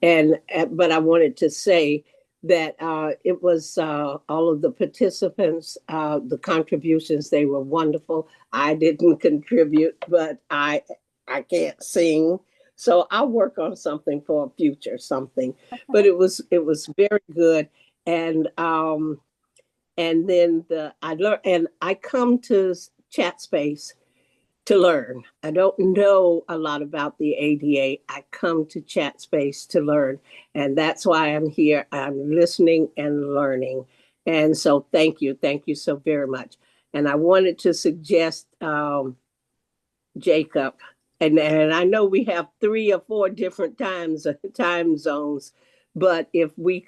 [SPEAKER 17] But I wanted to say that it was all of the participants, the contributions, they were wonderful. I didn't contribute, but I can't sing. So I'll work on something for a future something. Okay. But it was very good. And then I learned, and I come to chat space to learn. I don't know a lot about the ADA. I come to chat space to learn. And that's why I'm here. I'm listening and learning. And so thank you. Thank you so very much. And I wanted to suggest, Jacob, and I know we have 3 or 4 different time zones, But if we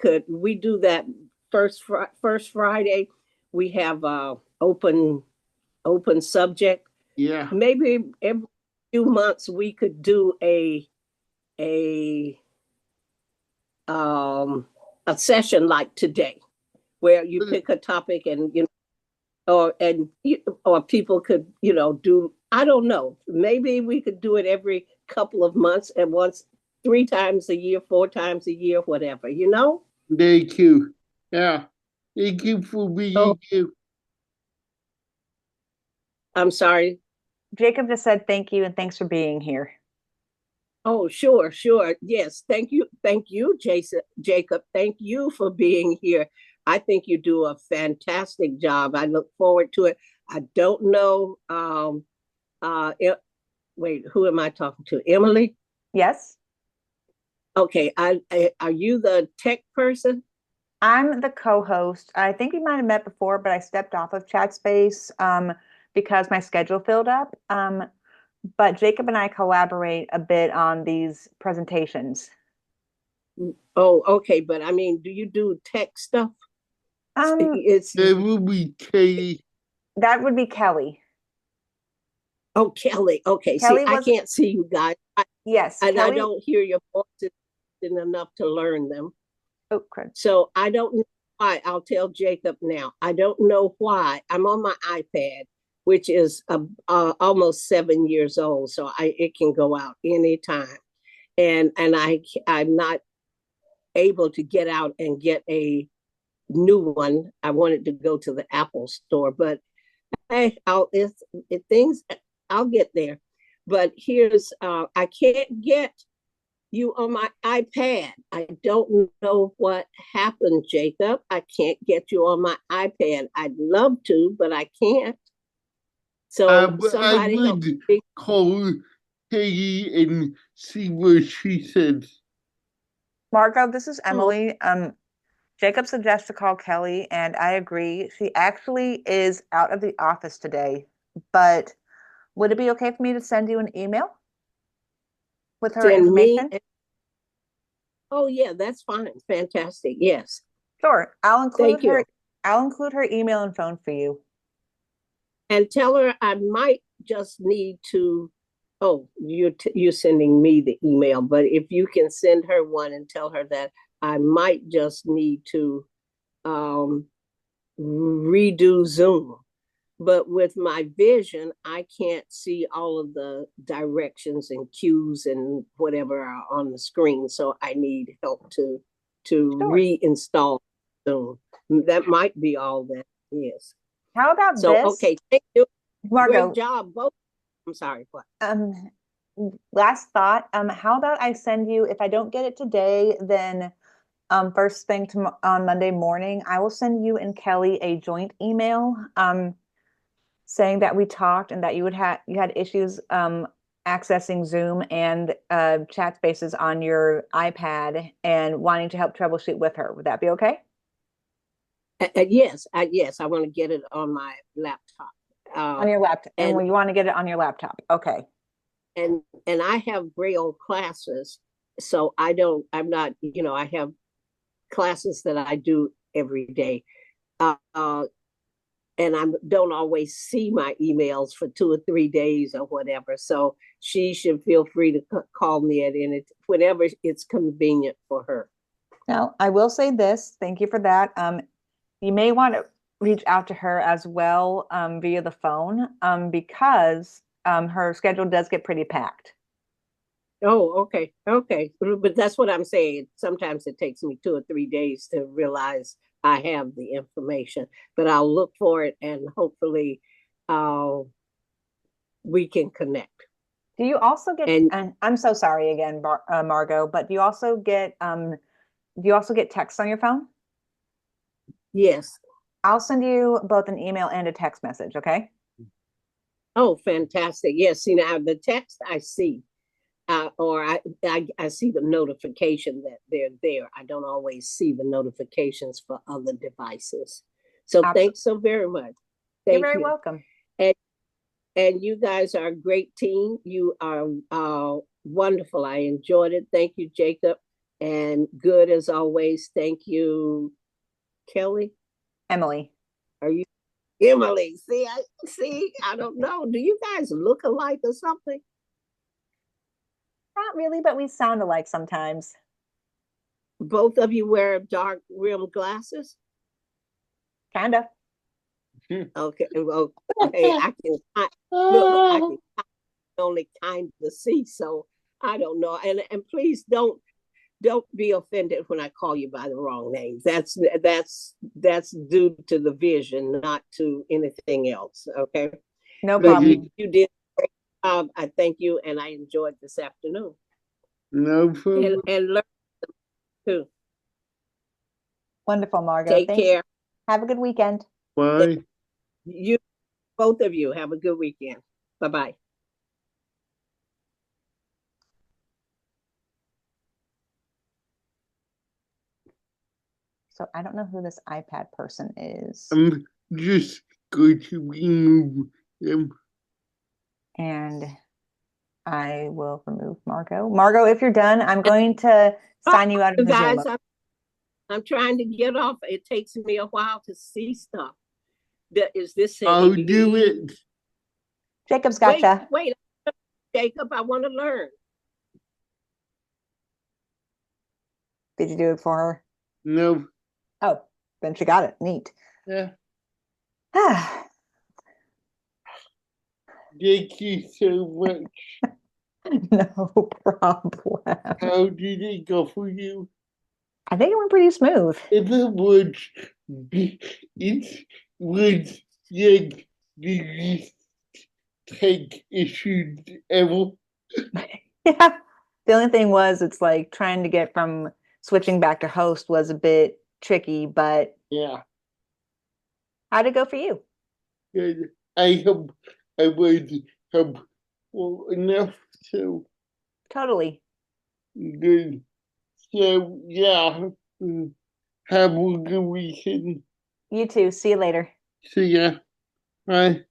[SPEAKER 17] do that first Friday, we have open subject.
[SPEAKER 1] Yeah.
[SPEAKER 17] Maybe every few months we could do a a session like today, where you pick a topic and or people could do, I don't know, maybe we could do it every couple of months and once 3 times a year, 4 times a year, whatever.
[SPEAKER 1] Thank you. Yeah. Thank you for being here.
[SPEAKER 17] I'm sorry.
[SPEAKER 2] Jacob just said thank you and thanks for being here.
[SPEAKER 17] Oh, sure. Yes. Thank you, Jacob. Thank you for being here. I think you do a fantastic job. I look forward to it. I don't know. Wait, who am I talking to? Emily?
[SPEAKER 2] Yes.
[SPEAKER 17] Okay. Are you the tech person?
[SPEAKER 2] I'm the co-host. I think we might have met before, but I stepped off of chat space because my schedule filled up. But Jacob and I collaborate a bit on these presentations.
[SPEAKER 17] Oh, okay. But I mean, do you do tech stuff?
[SPEAKER 1] That would be Katie.
[SPEAKER 2] That would be Kelly.
[SPEAKER 17] Oh, Kelly. Okay.
[SPEAKER 2] Kelly
[SPEAKER 17] see, I can't see you guys.
[SPEAKER 2] Yes.
[SPEAKER 17] And
[SPEAKER 2] Kelly,
[SPEAKER 17] I don't hear your voices enough to learn them.
[SPEAKER 2] Oh, crap.
[SPEAKER 17] So I don't know why. I'll tell Jacob now. I don't know why. I'm on my iPad, which is almost 7 years old, so it can go out anytime. And I'm not able to get out and get a new one. I wanted to go to the Apple store, but I'll get there. But here's I can't get you on my iPad. I don't know what happened, Jacob. I can't get you on my iPad. I'd love to, but I can't. So somebody
[SPEAKER 1] I
[SPEAKER 17] help
[SPEAKER 1] would
[SPEAKER 17] me.
[SPEAKER 1] call Katie and see what she says.
[SPEAKER 2] Margot, this is Emily. Jacob suggests to call Kelly, and I agree. She actually is out of the office today, but would it be okay for me to send you an email with her information?
[SPEAKER 17] Oh yeah, that's fine. Fantastic. Yes.
[SPEAKER 2] Sure. I'll include
[SPEAKER 17] Thank you.
[SPEAKER 2] I'll include her email and phone for you.
[SPEAKER 17] And tell her I might just need to. Oh, you're sending me the email, but if you can send her one and tell her that I might just need to redo Zoom. But with my vision, I can't see all of the directions and cues and whatever are on the screen. So I need help to reinstall Zoom. That might be all that is.
[SPEAKER 2] How about
[SPEAKER 17] so,
[SPEAKER 2] this?
[SPEAKER 17] Okay, thank you.
[SPEAKER 2] Margot.
[SPEAKER 17] Great job, both. I'm sorry, what?
[SPEAKER 2] Last thought. How about I send you, if I don't get it today, then first thing on Monday morning, I will send you and Kelly a joint email saying that we talked and that you had issues accessing Zoom and chat spaces on your iPad and wanting to help troubleshoot with her. Would that be okay?
[SPEAKER 17] Yes, I want to get it on my laptop.
[SPEAKER 2] On your laptop, and you want to get it on your laptop. Okay.
[SPEAKER 17] And I have Braille classes, so I'm not, I have classes that I do every day. And I don't always see my emails for 2 or 3 days or whatever. So she should feel free to call me at whenever it's convenient for her.
[SPEAKER 2] Now, I will say this. Thank you for that. You may want to reach out to her as well via the phone because her schedule does get pretty packed.
[SPEAKER 17] Oh, okay. But that's what I'm saying. Sometimes it takes me 2 or 3 days to realize I have the information, but I'll look for it and hopefully we can connect.
[SPEAKER 2] Do you also get, and I'm so sorry again, Margot, but do you also get texts on your phone?
[SPEAKER 17] Yes.
[SPEAKER 2] I'll send you both an email and a text message, okay?
[SPEAKER 17] Oh, fantastic. Yes, see now the text I see. Or I see the notification that they're there. I don't always see the notifications for other devices. So
[SPEAKER 2] Absolutely.
[SPEAKER 17] Thanks so very much.
[SPEAKER 2] You're very welcome.
[SPEAKER 17] And you guys are a great team. You are wonderful. I enjoyed it. Thank you, Jacob. And good as always. Thank you, Kelly.
[SPEAKER 2] Emily.
[SPEAKER 17] Are you Emily? See, I don't know. Do you guys look alike or something?
[SPEAKER 2] Not really, but we sound alike sometimes.
[SPEAKER 17] Both of you wear dark rimmed glasses?
[SPEAKER 2] Kinda.
[SPEAKER 17] Okay. Well, hey, I can look, I can only kind of see, so I don't know. And please don't be offended when I call you by the wrong names. That's due to the vision, not to anything else. Okay.
[SPEAKER 2] No
[SPEAKER 17] But
[SPEAKER 2] problem.
[SPEAKER 17] you did a great job. I thank you, and I enjoyed this afternoon.
[SPEAKER 1] No problem.
[SPEAKER 17] And learn too.
[SPEAKER 2] Wonderful, Margot.
[SPEAKER 17] Take
[SPEAKER 2] Thanks.
[SPEAKER 17] care.
[SPEAKER 2] Have a good weekend.
[SPEAKER 1] Bye.
[SPEAKER 17] You both of you have a good weekend. Bye bye.
[SPEAKER 2] So I don't know who this iPad person is.
[SPEAKER 1] I'm just going to remove them.
[SPEAKER 2] And I will remove Margot. Margot, if you're done, I'm going to sign you out of
[SPEAKER 17] You
[SPEAKER 2] the
[SPEAKER 17] guys,
[SPEAKER 2] Zoom.
[SPEAKER 17] I'm trying to get off. It takes me a while to see stuff. Is this saying?
[SPEAKER 1] I'll do it.
[SPEAKER 2] Jacob's gotcha.
[SPEAKER 17] Wait, Jacob, I want to learn.
[SPEAKER 2] Did you do it for her?
[SPEAKER 1] No.
[SPEAKER 2] Oh, then she got it. Neat.
[SPEAKER 1] Yeah. Thank you so much.
[SPEAKER 2] No problem.
[SPEAKER 1] How did it go for you?
[SPEAKER 2] I think it went pretty smooth.
[SPEAKER 1] It was like the least tech issues ever.
[SPEAKER 2] Yeah. The only thing was it's like trying to get from switching back to host was a bit tricky, but
[SPEAKER 1] yeah.
[SPEAKER 2] How'd it go for you?
[SPEAKER 1] Good. I hope I was helpful enough, so
[SPEAKER 2] Totally.
[SPEAKER 1] good. So yeah. Have a good weekend.
[SPEAKER 2] You too. See you later.
[SPEAKER 1] See ya. Bye.